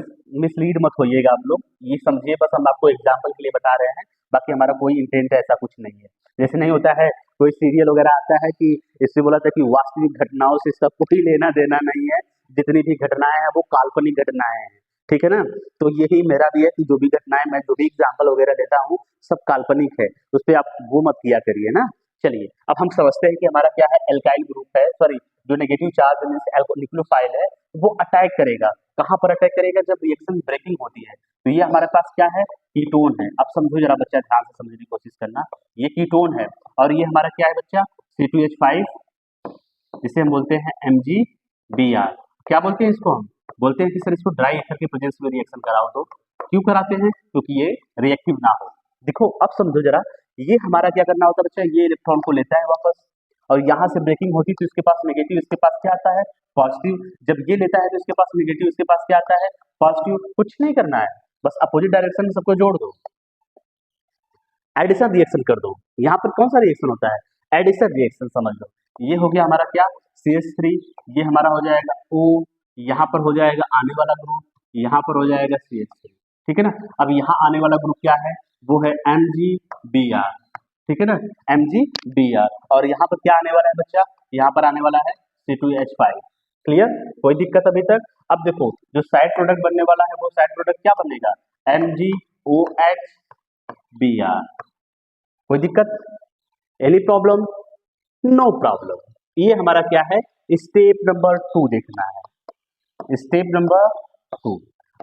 मिसलीड मत होइएगा आप लोग, ये समझिए, बस हम आपको एग्जाम्पल के लिए बता रहे हैं, बाकी हमारा कोई इंटेंट ऐसा कुछ नहीं है। जैसे नहीं होता है कोई सीरियल वगैरह आता है कि इससे बोला था कि वास्तविक घटनाओं से इसका कोई लेना देना नहीं है, जितनी भी घटनाएं हैं वो काल्पनिक घटनाएं हैं, ठीक है ना। तो यही मेरा भी है कि जो भी घटनाएं, मैं जो भी एग्जाम्पल वगैरह देता हूँ सब काल्पनिक है, उस पर आप वो मत किया करिए ना। चलिए अब हम समझते हैं कि हमारा क्या है, एल्काइल ग्रुप है, सॉरी जो नेगेटिव चार्ज न्यूक्लियोफाइल है वो अटैक करेगा। कहाँ पर अटैक करेगा, जब रिएक्शन ब्रेकिंग होती है। तो ये हमारे पास क्या है, कीटोन है। अब समझो जरा बच्चा, ध्यान से समझने की कोशिश करना। ये कीटोन है और ये हमारा क्या है बच्चा, C2H5, जिसे हम बोलते हैं MgBr। क्या बोलते हैं इसको, हम बोलते हैं कि सर इसको ड्राई ईथर के प्रेजेंस में रिएक्शन कराओ। तो क्यों कराते हैं, क्योंकि ये रिएक्टिव ना हो। देखो अब समझो जरा, ये हमारा क्या करना होता है बच्चा, ये इलेक्ट्रॉन को लेता है वापस और यहाँ से ब्रेकिंग होती है तो इसके पास नेगेटिव, इसके पास क्या आता है, पॉजिटिव। जब ये लेता है तो इसके पास नेगेटिव, इसके पास क्या आता है, पॉजिटिव। कुछ नहीं करना है, बस अपोजिट डायरेक्शन में सबको जोड़ दो, एडिशन रिएक्शन कर दो। यहाँ पर कौन सा रिएक्शन होता है, एडिशन रिएक्शन, समझ लो। ये हो गया हमारा क्या, CH3, ये हमारा हो जाएगा O, यहाँ पर हो जाएगा आने वाला ग्रुप, यहाँ पर हो जाएगा CH3, ठीक है ना। अब यहाँ आने वाला ग्रुप क्या है, वो है MgBr, ठीक है ना, MgBr। और यहाँ पर क्या आने वाला है बच्चा, यहाँ पर आने वाला है C2H5। क्लियर, कोई दिक्कत अभी तक। अब देखो जो साइड प्रोडक्ट बनने वाला है वो साइड प्रोडक्ट क्या बनेगा, MgOHBr। कोई दिक्कत, एनी प्रॉब्लम, नो प्रॉब्लम। ये हमारा क्या है, स्टेप नंबर 2 देखना है, स्टेप नंबर 2।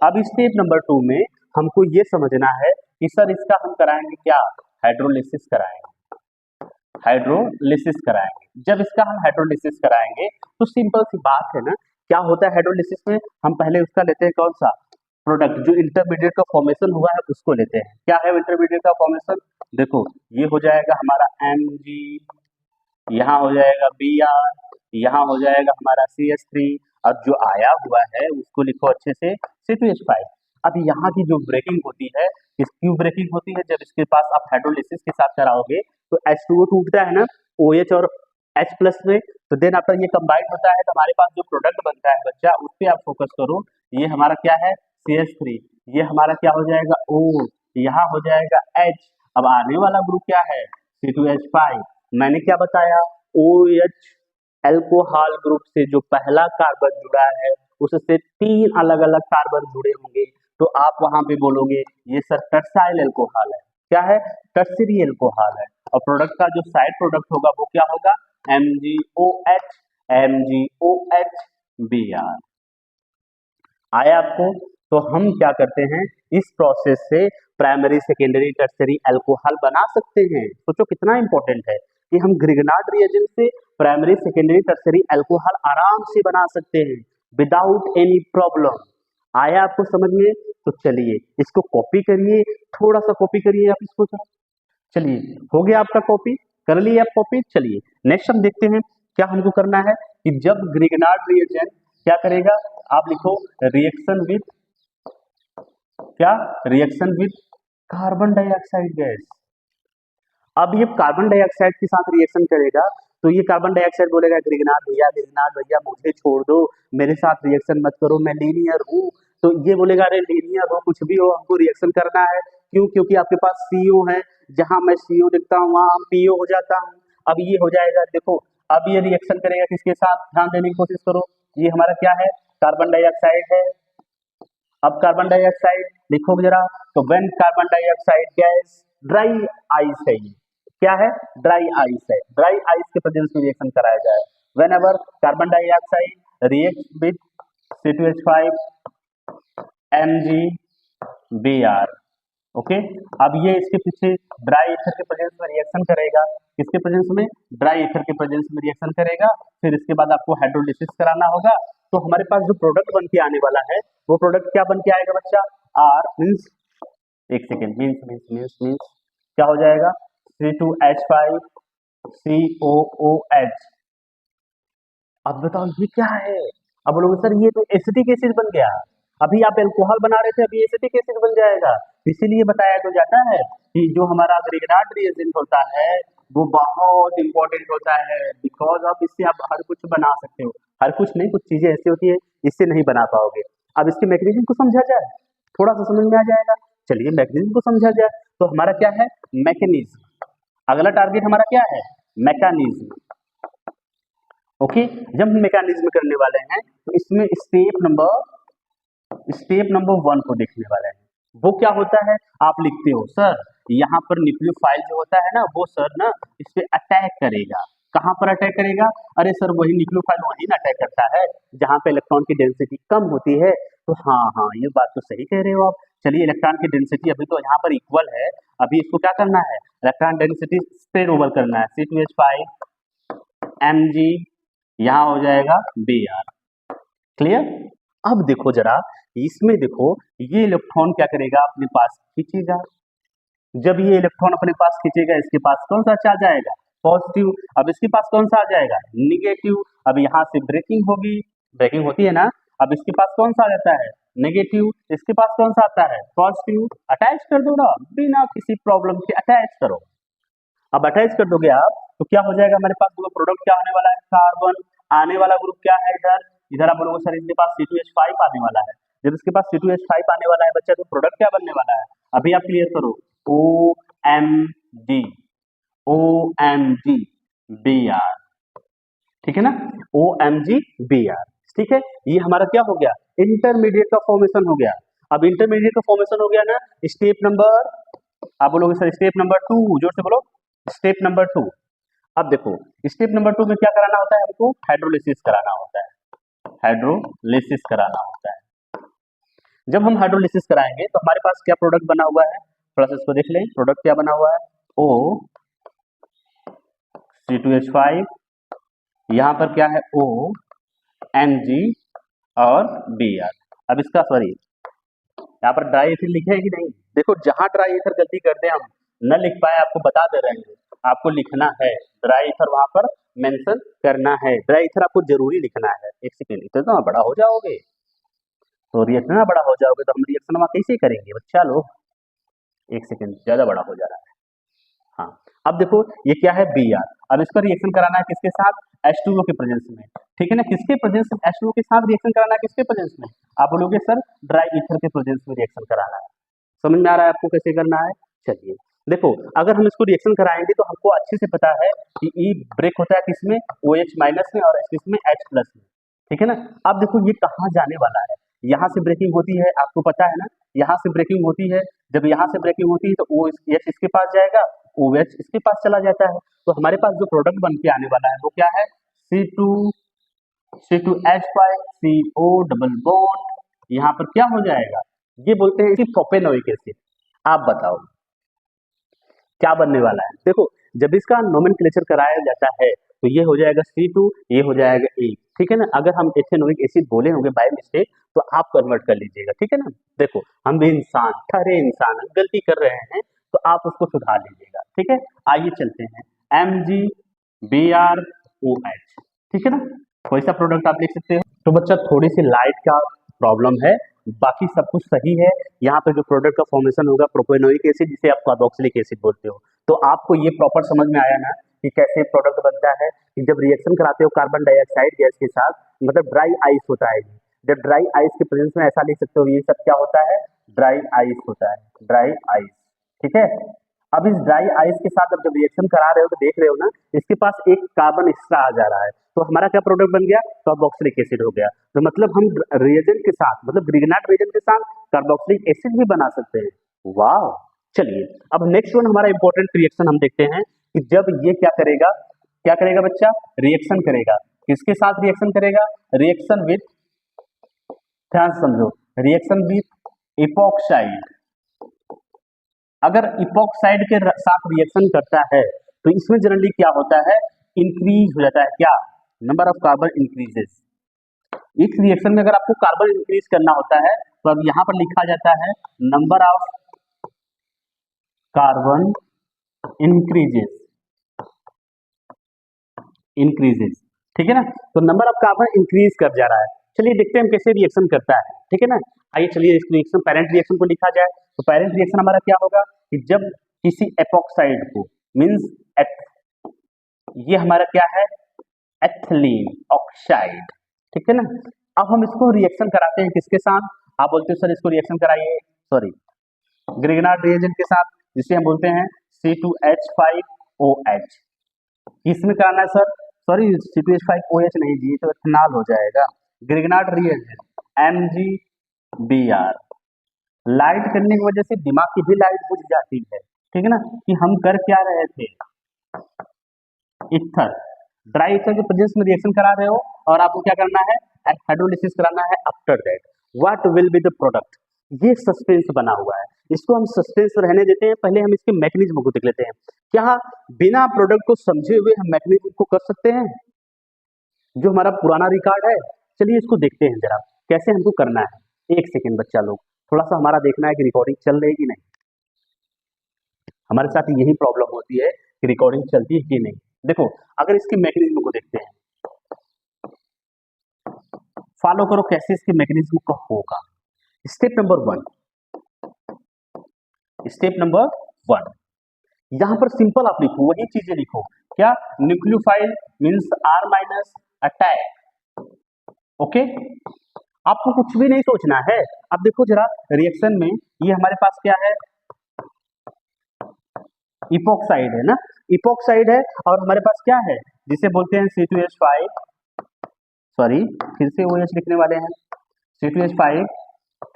अब स्टेप नंबर 2 में हमको ये समझना है कि सर इसका हम कराएंगे क्या, हाइड्रोलिसिस कराएंगे, हाइड्रोलिसिस कराएंगे। जब इसका हम हाइड्रोलिसिस कराएंगे तो सिंपल सी बात है ना, क्या होता है हाइड्रोलिसिस में, हम पहले उसका लेते हैं कौन सा प्रोडक्ट, जो इंटरमीडिएट का फॉर्मेशन हुआ है उसको लेते हैं। क्या है इंटरमीडिएट का फॉर्मेशन, देखो ये हो जाएगा हमारा Mg, यहाँ हो जाएगा Br, यहाँ हो जाएगा हमारा CH3, और जो आया हुआ है उसको लिखो अच्छे से C2H5। अब यहाँ की जो ब्रेकिंग होती है, किस क्यों ब्रेकिंग होती है, जब इसके पास आप हाइड्रोलिसिस के साथ कराओगे तो H2O टूटता है ना OH और H प्लस में, तो देन आफ्टर ये कंबाइंड होता है तो हमारे पास जो प्रोडक्ट बनता है बच्चा उस पर आप फोकस करो। ये हमारा क्या है CH3, ये हमारा क्या हो जाएगा O, यहाँ हो जाएगा H। अब आने वाला ग्रुप क्या है C2H5। मैंने क्या बताया, OH एल्कोहल ग्रुप से जो पहला कार्बन जुड़ा है उससे 3 अलग अलग कार्बन जुड़े होंगे, तो आप वहां पे बोलोगे ये सर टर्साइल एल्कोहल है। क्या है, टर्सरी एल्कोहल है। और प्रोडक्ट का जो साइड प्रोडक्ट होगा वो क्या होगा, MgOH, MgOHBr। आया आपको। तो हम क्या करते हैं, इस प्रोसेस से प्राइमरी सेकेंडरी टर्सरी अल्कोहल बना सकते हैं। सोचो कितना इंपॉर्टेंट है कि हम ग्रिगनार्ड रिएजेंट से प्राइमरी सेकेंडरी टर्सरी अल्कोहल आराम से बना सकते हैं विदाउट एनी प्रॉब्लम। आया आपको समझ में। तो चलिए इसको कॉपी करिए, थोड़ा सा कॉपी करिए आप इसको। चलिए हो गया आपका कॉपी, कर लिए आप कॉपी। चलिए नेक्स्ट हम देखते हैं क्या हमको करना है कि जब ग्रिगनार्ड रिएजेंट क्या करेगा, आप लिखो रिएक्शन विद, क्या, reaction with carbon dioxide gas. अब ये कार्बन डाइऑक्साइड के साथ रिएक्शन करेगा तो ये कार्बन डाइऑक्साइड बोलेगा ग्रिगनार्ड भैया मुझे छोड़ दो, मेरे साथ रिएक्शन मत करो, मैं लीनियर हूँ। तो ये बोलेगा अरे लीनियर हो कुछ भी हो, हमको रिएक्शन करना है। क्यों, क्योंकि आपके पास CO है, जहां मैं CO लिखता हूँ वहां हम PO हो जाता हूँ। अब ये हो जाएगा, देखो अब ये रिएक्शन करेगा किसके साथ, ध्यान देने की कोशिश करो। ये हमारा क्या है, कार्बन डाइऑक्साइड है। अब कार्बन डाइऑक्साइड लिखो जरा, तो when carbon dioxide gas, dry ice है, ये क्या है, ड्राई आइस है, ड्राई आइस के प्रेजेंस में रिएक्शन कराया जाए। When ever carbon dioxide react with C2H5 MgBr। Okay, अब ये इसके पीछे ड्राई ईथर के प्रेजेंस में रिएक्शन करेगा, किसके प्रेजेंस में, ड्राई ईथर के प्रेजेंस में रिएक्शन करेगा। फिर इसके बाद आपको हाइड्रोलिसिस कराना होगा। तो हमारे पास जो प्रोडक्ट बन के आने वाला है वो प्रोडक्ट क्या बन के आएगा बच्चा, R मीन्स, एक सेकेंड, मीन्स क्या हो जाएगा, C2H5 COOH। अब बताओ ये क्या है, अब बोलोगे सर ये तो एसिटिक एसिड बन गया, अभी आप एल्कोहल बना रहे थे अभी एसिटिक एसिड बन जाएगा। इसीलिए बताया तो जाता है कि जो हमारा ग्रिगनार्ड रिएजेंट होता है वो बहुत इंपॉर्टेंट होता है, बिकॉज ऑफ इससे आप हर कुछ बना सकते हो। हर कुछ नहीं, कुछ चीजें ऐसी होती है इससे नहीं बना पाओगे। अब इसके मैकेनिज्म को समझा जाए, थोड़ा सा समझ में आ जाएगा। चलिए मैकेनिज्म को समझा जाए। तो हमारा क्या है, मैकेनिज्म। अगला टारगेट हमारा क्या है, मैकेनिज्म। ओके, जब हम मैकेनिज्म करने वाले हैं तो इसमें स्टेप नंबर 1 को देखने वाले हैं। वो क्या होता है, आप लिखते हो सर यहाँ पर न्यूक्लियोफाइल जो होता है ना वो सर ना इस पे अटैक करेगा। कहाँ पर अटैक करेगा? अरे सर वही न्यूक्लियोफाइल वही ना अटैक करता है जहाँ पे इलेक्ट्रॉन की डेंसिटी कम होती है। तो हाँ हाँ ये बात तो सही कह रहे हो आप। चलिए इलेक्ट्रॉन की डेंसिटी अभी तो यहाँ पर इक्वल है, अभी इसको क्या करना है, इलेक्ट्रॉन डेंसिटी स्प्रेड ओवर करना है। C2H5 Mg यहाँ हो जाएगा Br। क्लियर? अब देखो जरा इसमें देखो ये इलेक्ट्रॉन क्या करेगा, अपने पास खींचेगा। जब ये इलेक्ट्रॉन अपने पास खींचेगा इसके पास कौन सा चार्ज आएगा, पॉजिटिव। अब इसके पास कौन सा आ जाएगा, निगेटिव। अब यहाँ से ब्रेकिंग होगी, ब्रेकिंग होती है ना, अब इसके पास कौन सा आ जाता है, नेगेटिव। इसके पास कौन सा आता है, पॉजिटिव। अटैच कर दो ना, बिना किसी प्रॉब्लम के अटैच करो। अब अटैच कर दोगे आप तो क्या हो जाएगा, हमारे पास प्रोडक्ट क्या होने वाला है, कार्बन। आने वाला ग्रुप क्या है, इधर इधर आप बोलोगे सर इसके पास C2H5 आने वाला है। जब इसके पास C2H5 आने वाला है बच्चा तो प्रोडक्ट क्या बनने वाला है, अभी आप क्लियर करो, OMG Br। ठीक है ना, OMG Br। ठीक है, ये हमारा क्या हो गया, इंटरमीडिएट का फॉर्मेशन हो गया। अब इंटरमीडिएट का फॉर्मेशन हो गया ना, स्टेप नंबर, आप बोलोगे सर स्टेप नंबर 2, जोर से बोलो, स्टेप नंबर 2। अब देखो स्टेप नंबर 2 में क्या कराना होता है, हमको हाइड्रोलिसिस कराना होता है, हाइड्रोलिसिस कराना होता है। जब हम हाइड्रोलिसिस कराएंगे तो हमारे पास क्या प्रोडक्ट बना हुआ है, थोड़ा सा इसको देख लें, प्रोडक्ट क्या बना हुआ है, O C2H5, यहाँ पर क्या है O Mg और Br। अब इसका सॉरी यहाँ पर ड्राई एथिल लिखे है कि नहीं, देखो जहां ड्राई एथर गलती करते हैं हम न लिख पाए, आपको बता दे रहे हैं, आपको लिखना है ड्राई एथर, वहां पर मेंशन करना है, ड्राई एथर आपको जरूरी लिखना है। एक सेकेंड, इतना बड़ा हो जाओगे तो रिएक्शन बड़ा हो जाओगे तो हम रिएक्शन वहां कैसे करेंगे बच्चा लोग, एक सेकेंड ज्यादा बड़ा हो जा रहा है। हाँ, अब देखो ये क्या है Br। अब इसका रिएक्शन कराना है किसके साथ, H2O के प्रेजेंस में। ठीक है ना, किसके प्रेजेंस में, H2O के साथ रिएक्शन कराना है, किसके प्रेजेंस में, आप बोलोगे सर ड्राई ईथर के प्रेजेंस में रिएक्शन कराना है। समझ में आ रहा है आपको कैसे करना है? चलिए देखो, अगर हम इसको रिएक्शन कराएंगे तो हमको अच्छे से पता है कि E ब्रेक होता है किसमें, OH माइनस में, और किसमें, H प्लस में। ठीक है ना, अब देखो ये कहाँ जाने वाला है, यहाँ से ब्रेकिंग होती है, आपको पता है ना, यहाँ से ब्रेकिंग होती है। जब यहाँ से ब्रेकिंग होती है तो OH इसके पास जाएगा, OH इसके पास चला जाता है। तो हमारे पास जो प्रोडक्ट बन के आने वाला है वो क्या है, C2H5 CO डबल बॉन्ड, यहाँ पर क्या हो जाएगा, ये बोलते हैं कि प्रोपेनोइक एसिड। आप बताओ क्या बनने वाला है, देखो जब इसका नोमेनक्लेचर कराया जाता है तो ये हो जाएगा C2, ये हो जाएगा E। ठीक है ना, अगर हम एथेनोइक एसिड बोले होंगे बाय मिस्टेक तो आप कन्वर्ट कर लीजिएगा। ठीक है ना, देखो हम भी इंसान, ठहरे इंसान, गलती कर रहे हैं तो आप उसको सुधार लीजिएगा। ठीक है, आइए चलते हैं, MgBrOH। ठीक है ना, कोई सा प्रोडक्ट आप लिख सकते हो। तो बच्चा थोड़ी सी लाइट का प्रॉब्लम है, बाकी सब कुछ सही है। यहाँ पे जो प्रोडक्ट का फॉर्मेशन होगा प्रोपेनोइक एसिड, जिसे आप कार्बोक्सिलिक एसिड बोलते हो। तो आपको ये प्रॉपर समझ में आया ना कि कैसे प्रोडक्ट बनता है, कि जब रिएक्शन कराते हो कार्बन डाइऑक्साइड गैस के साथ, मतलब ड्राई आइस होता है। जब ड्राई आइस के प्रेजेंस में ऐसा लिख सकते हो, ये सब क्या होता है, ड्राई आइस होता है, ड्राई आइस। ठीक है, अब इस ड्राई आइस के साथ जब रिएक्शन करा रहे हो तो देख रहे हो ना, इसके पास एक कार्बन एक्स्ट्रा आ जा रहा है, तो हमारा क्या प्रोडक्ट बन गया, कार्बोक्सिलिक एसिड हो गया। तो मतलब हम रिएजेंट के साथ, मतलब ग्रिग्नाट रिएजेंट के साथ कार्बोक्सिलिक एसिड भी बना सकते हैं। वाह, चलिए अब नेक्स्ट वन हमारा इंपॉर्टेंट रिएक्शन हम देखते हैं कि जब ये क्या करेगा, क्या करेगा बच्चा, रिएक्शन करेगा, किसके साथ रिएक्शन करेगा, रिएक्शन विथ, ध्यान से समझो, रिएक्शन विथ इपॉक्साइड। अगर इपॉक्साइड के साथ रिएक्शन करता है तो इसमें जनरली क्या होता है, इंक्रीज हो जाता है, क्या, नंबर ऑफ कार्बन इंक्रीजेस। इस रिएक्शन में अगर आपको कार्बन इंक्रीज करना होता है तो अब यहां पर लिखा जाता है number of carbon increases, increases. ठीक है ना, तो नंबर ऑफ कार्बन इंक्रीज कर जा रहा है। चलिए देखते हैं हम कैसे रिएक्शन करता है। ठीक है ना, आइए चलिए इस रिएक्शन, पैरेंट रिएक्शन को लिखा जाए तो पैरेंट रिएक्शन हमारा क्या होगा कि जब किसी एपॉक्साइड को, मींस ये हमारा क्या है, एथिलीन ऑक्साइड। ठीक है ना, अब हम इसको रिएक्शन कराते हैं किसके साथ, आप बोलते हो सर इसको रिएक्शन कराइए, सॉरी, ग्रिग्नाट रिएजेंट के साथ, जिसे हम बोलते हैं C2H5OH। किसमें कराना है सर, सॉरी C2H5OH नहीं जी, तो इथेनॉल हो जाएगा। Grignard reagent MgBr। लाइट करने की वजह से दिमाग की भी लाइट बुझ जाती है, ठीक है ना, कि हम कर क्या रहे थे। इथर, ड्राई इथर के प्रेजेंस में रिएक्शन करा रहे हो और आपको क्या करना है, हाइड्रोलिसिस कराना है। After that what will be the product, ये सस्पेंस बना हुआ है, इसको हम सस्पेंस रहने देते हैं। पहले हम इसके मैकेनिज्म को देख लेते हैं। क्या बिना प्रोडक्ट को समझे हुए हम मैकेनिज्म को कर सकते हैं? जो हमारा पुराना रिकॉर्ड है, चलिए इसको देखते हैं जरा कैसे हमको करना है। एक सेकेंड बच्चा लोग, थोड़ा सा हमारा देखना है कि रिकॉर्डिंग चल रही है कि नहीं। हमारे साथ यही प्रॉब्लम होती है कि रिकॉर्डिंग चलती है कि नहीं। देखो, अगर इसके मैकेनिज्म को देखते हैं, फॉलो करो कैसे इसके मैकेनिज्म का होगा। स्टेप नंबर 1, यहां पर सिंपल आप लिखो, वही चीजें लिखो। क्या? Nucleophile means R minus attack. Okay, आपको कुछ भी नहीं सोचना है। अब देखो जरा रिएक्शन में, ये हमारे पास क्या है, इपोक्साइड है ना, इपोक्साइड है, और हमारे पास क्या है जिसे बोलते हैं C2H5, सॉरी फिर से OH लिखने वाले हैं, C2H5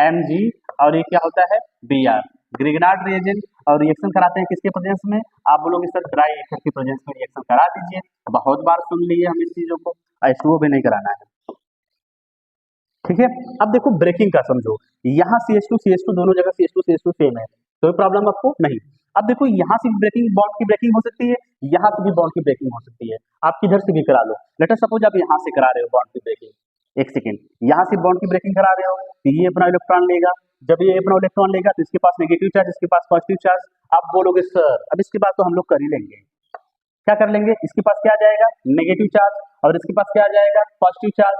Mg, और ये क्या होता है Br। ग्रिगनाट रिएजेंट, और रिएक्शन कराते हैं किसके प्रेजेंस में? आप बोलोगे सर ड्राई ईथर के प्रेजेंस में रिएक्शन करा दीजिए। बहुत बार सुन लिए हम इस चीजों को, H2O भी नहीं कराना है, ठीक है। अब देखो ब्रेकिंग का समझो, यहाँ CH2 दोनों जगह CH2 सेम है, कोई प्रॉब्लम आपको नहीं। अब देखो यहाँ से ब्रेकिंग, बॉन्ड की ब्रेकिंग हो सकती है, यहाँ से भी बॉन्ड की ब्रेकिंग हो सकती है। आप किधर से भी करा लो। लेट अस सपोज आप यहाँ से करा रहे हो बॉन्ड की ब्रेकिंग, एक सेकेंड, यहाँ से बॉन्ड की ब्रेकिंग करा रहे हो, तो ये अपना इलेक्ट्रॉन लेगा। जब ये अपना इलेक्ट्रॉन लेगा तो इसके पास नेगेटिव चार्ज, इसके पास पॉजिटिव चार्ज। आप बोलोगे सर अब इसके बाद तो हम लोग कर ही लेंगे। क्या कर लेंगे? इसके पास क्या आ जाएगा? नेगेटिव चार्ज, और इसके पास क्या आ जाएगा? Positive charge.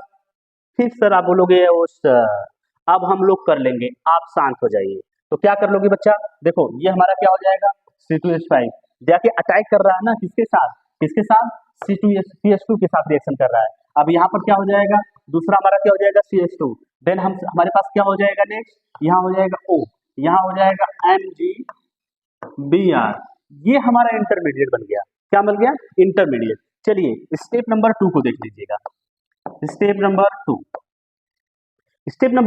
फिर सर आप बोलोगे ओ सर अब हम लोग कर लेंगे, आप शांत हो जाइए। तो क्या कर लोगे बच्चा? देखो ये हमारा क्या हो जाएगा, C2H5 जाके अटैक कर रहा है ना, किसके साथ, किसके साथ? CH2 के साथ रिएक्शन कर रहा है। अब यहाँ पर क्या हो जाएगा, दूसरा हमारा क्या हो जाएगा, CH2। देन हम हमारे पास क्या हो जाएगा नेक्स्ट, यहाँ हो जाएगा O, यहाँ हो जाएगा MgBr। ये हमारा इंटरमीडिएट बन गया। क्या बन गया? इंटरमीडिएट। चलिए स्टेप नंबर 2 को देख लीजिएगा। स्टेप नंबर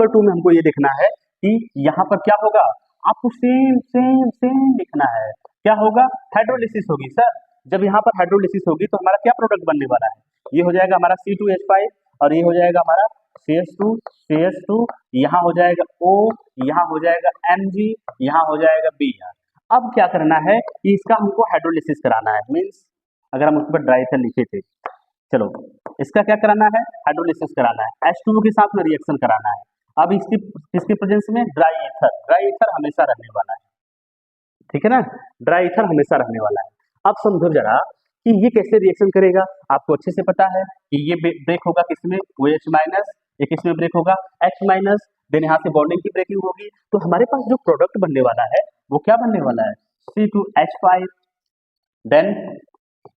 2 में हमको ये देखना है कि यहाँ पर क्या होगा, आपको सेम सेम सेम लिखना है। क्या होगा? हाइड्रोलिसिस होगी सर। जब यहाँ पर हाइड्रोलिसिस होगी तो हमारा क्या प्रोडक्ट बनने वाला है? ये हो जाएगा हमारा C2H5, और ये हो जाएगा हमारा CH2, यहाँ हो जाएगा O, यहाँ हो जाएगा Mg, यहाँ हो जाएगा Br। अब क्या करना है कि इसका हमको हाइड्रोलिसिस कराना है। मीन्स अगर हम उस पर ड्राई इथर लिखे थे, चलो इसका क्या कराना है, हाइड्रोलिसिस कराना है, H2O के साथ में रिएक्शन कराना है। अब इसके प्रेजेंस में ड्राई ईथर हमेशा रहने वाला है, ठीक है ना, ड्राई ईथर हमेशा रहने वाला है। अब समझो जरा कि ये कैसे रिएक्शन करेगा। आपको अच्छे से पता है कि ये ब्रेक होगा किसमें, OH माइनस, ये किसमें ब्रेक होगा, H माइनस। देन यहाँ से बॉन्डिंग की ब्रेकिंग होगी, तो हमारे पास जो प्रोडक्ट बनने वाला है वो क्या बनने वाला है, C2H5, then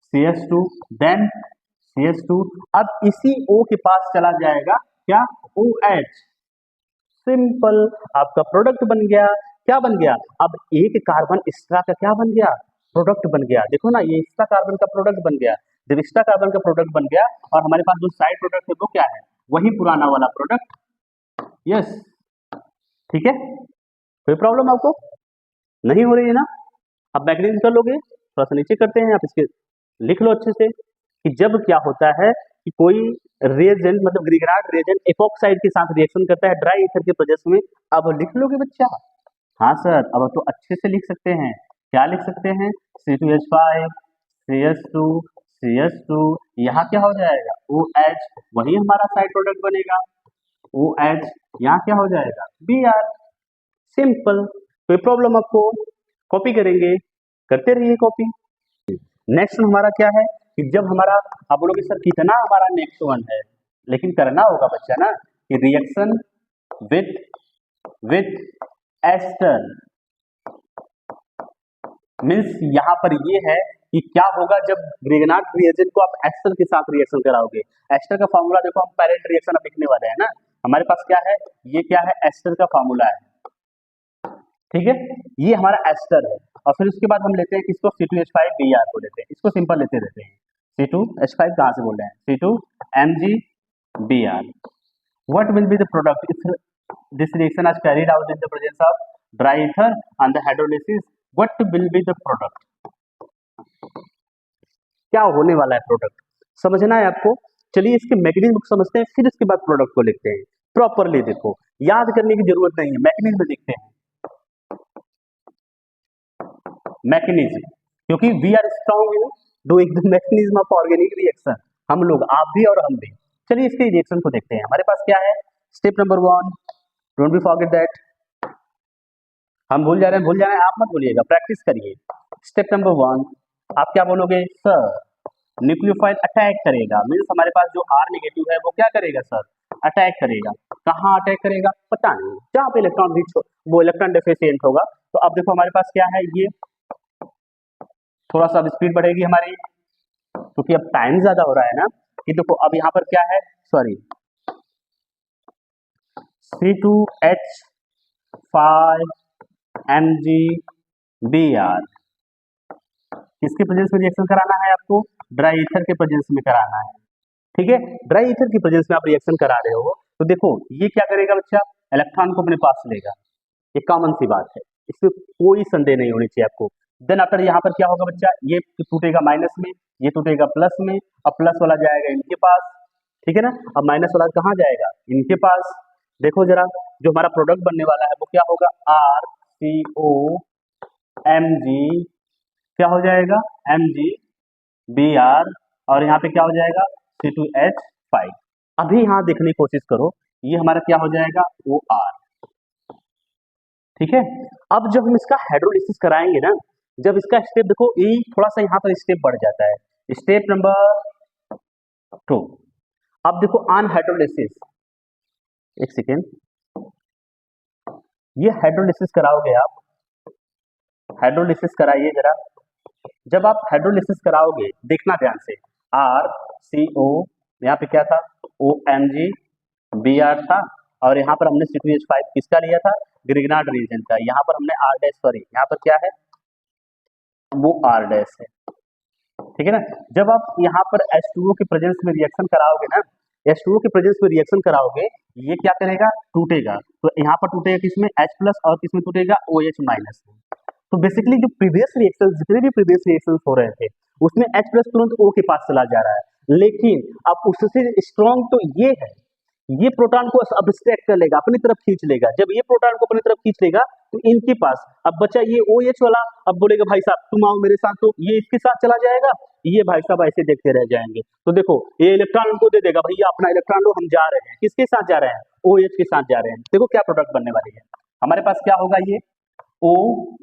CH2, then CH2। अब इसी O के पास चला जाएगा क्या, OH। सिंपल, आपका प्रोडक्ट बन गया। क्या बन गया? अब एक कार्बन एक्स्ट्रा का क्या बन गया, प्रोडक्ट बन गया। देखो ना, ये एक्स्ट्रा कार्बन का प्रोडक्ट बन गया। जब एक्स्ट्रा कार्बन का प्रोडक्ट बन गया और हमारे पास जो साइड प्रोडक्ट है वो क्या है, वही पुराना वाला प्रोडक्ट। यस, ठीक है, कोई प्रॉब्लम आपको नहीं हो रही है ना? अब मैकेनिज्म कर लोगे, थोड़ा सा नीचे करते हैं, आप इसके लिख लो अच्छे से कि जब क्या होता है कि कोई रिएजेंट, मतलब ग्रिगनाट रिएजेंट एपॉक्साइड के साथ रिएक्शन करता है ड्राई ईथर के प्रेजेंस में। अब लिख लोगे बच्चा? हाँ सर, अब तो अच्छे से लिख सकते हैं। क्या लिख सकते हैं, C2H5, CH2, CH2, यहाँ क्या हो जाएगा, OH, वही हमारा साइड प्रोडक्ट बनेगा, OH, यहाँ क्या हो जाएगा, Br। सिंपल, कोई प्रॉब्लम आपको? कॉपी करेंगे, करते रहिए कॉपी। नेक्स्ट हमारा क्या है कि जब हमारा, आप बोलोगे सर कितना हमारा नेक्स्ट वन है, लेकिन करना होगा बच्चा ना कि रिएक्शन विथ एस्टर। मीन्स यहाँ पर ये है कि क्या होगा जब ग्रिगनाट रिएजेंट को आप एस्टर के साथ रिएक्शन कराओगे। एस्टर का फॉर्मूला देखो, हम पैरेंट रिएक्शन अब लिखने वाले हैं ना, हमारे पास क्या है, ये क्या है, एस्टर का फॉर्मूला है, ठीक है, ये हमारा एस्टर है। और फिर उसके बाद हम लेते हैं किसको, C2H5Br को लेते हैं, इसको सिंपल लेते रहते हैं, C2H5 कहाँ से बोल रहे हैं? C2MgBr. What will be the product if this reaction is carried out in the presence of dry ether and the hydrolysis? What will be the product? क्या होने वाला है प्रोडक्ट, समझना है आपको। चलिए इसके मैकेनिज्म को समझते हैं, फिर इसके बाद प्रोडक्ट को लिखते हैं। प्रॉपरली देखो, याद करने की जरूरत नहीं है, मैकेनिज्म देखते हैं। मैकेनिज्म, क्योंकि we are strong in doing the mechanism of organic reaction, हम लोग, आप भी और हम भी। चलिए इसके रिएक्शन को देखते हैं। हमारे पास क्या है? Step number 1, don't be forget that. हम भूल जा रहे हैं, आप मत भूलिएगा, प्रैक्टिस करिए। स्टेप नंबर 1, आप क्या बोलोगे? सर न्यूक्लियोफाइल अटैक करेगा, मीन्स हमारे पास जो R नेगेटिव है वो क्या करेगा सर? अटैक करेगा। कहाँ अटैक करेगा? पता नहीं, जहाँ पे इलेक्ट्रॉन रिच हो, वो इलेक्ट्रॉन डेफिशिएंट होगा। तो अब देखो हमारे पास क्या है, ये थोड़ा सा स्पीड बढ़ेगी हमारी, क्योंकि अब टाइम ज्यादा हो रहा है ना। कि देखो अब यहाँ पर क्या है, सॉरी, C2H5MgBr किसके प्रेजेंस में रिएक्शन कराना है आपको? ड्राई ईथर के प्रेजेंस में कराना है। ठीक है, ड्राई ईथर की प्रेजेंस में आप रिएक्शन करा रहे हो, तो देखो ये क्या करेगा बच्चा? इलेक्ट्रॉन को अपने पास लेगा, ये कॉमन सी बात है, इसमें कोई संदेह नहीं होनी चाहिए आपको। देन आफ्टर यहाँ पर क्या होगा बच्चा? ये टूटेगा माइनस में, ये टूटेगा प्लस में, अब प्लस वाला जाएगा इनके पास, ठीक है ना। अब माइनस वाला कहाँ जाएगा? इनके पास। देखो जरा, जो हमारा प्रोडक्ट बनने वाला है वो क्या होगा? RCOMg, क्या हो जाएगा? MgBr, और यहाँ पे क्या हो जाएगा? C2H5। अभी यहाँ देखने की कोशिश करो, ये हमारा क्या हो जाएगा? OR। ठीक है, अब जब हम इसका हाइड्रोलिसिस कराएंगे ना, जब इसका स्टेप देखो, ये थोड़ा सा यहाँ पर स्टेप बढ़ जाता है। स्टेप नंबर 2, अब देखो ऑन हाइड्रोलिसिस, एक सेकेंड, ये हाइड्रोलिसिस कराओगे आप, हाइड्रोलिसिस कराइए जरा। जब आप हाइड्रोलिसिस कराओगे, देखना ध्यान से, RCO, यहाँ पे क्या था? OMgBr था, और यहाँ पर हमने C2H5 किसका लिया था? ग्रिग्नार्ड रीजन का। यहाँ पर हमने R डैश, सॉरी यहाँ पर क्या है? वो R डैश है, ठीक है ना। जब आप यहाँ पर H2O के प्रेजेंस में रिएक्शन कराओगे ना, H2O के प्रेजेंस में रिएक्शन कराओगे, ये क्या करेगा? टूटेगा। तो यहाँ पर टूटेगा किसमें? H+ और किसमें टूटेगा? OH-। तो बेसिकली जो प्रीवियस रिएक्शन, जितने भी प्रीवियस रिएक्शन हो रहे थे, उसमें H+ तुरंत O के पास चला जा रहा है, लेकिन अब उससे स्ट्रॉन्ग तो ये है, ये प्रोटॉन को अब्स्ट्रैक्ट कर लेगा, अपनी तरफ खींच लेगा। जब ये प्रोटॉन को अपनी तरफ खींच लेगा, तो इनके पास अब बचा ये OH वाला, अब बोलेगा भाई साहब तुम आओ मेरे साथ, तो ये इसके साथ चला जाएगा, ये भाई साहब ऐसे देखते रह जाएंगे। तो देखो ये इलेक्ट्रॉन उनको दे देगा, भैया अपना इलेक्ट्रॉन लो, हम जा रहे हैं। किसके साथ जा रहे हैं? OH के साथ जा रहे हैं। देखो क्या प्रोडक्ट बनने वाली है हमारे पास, क्या होगा? ये O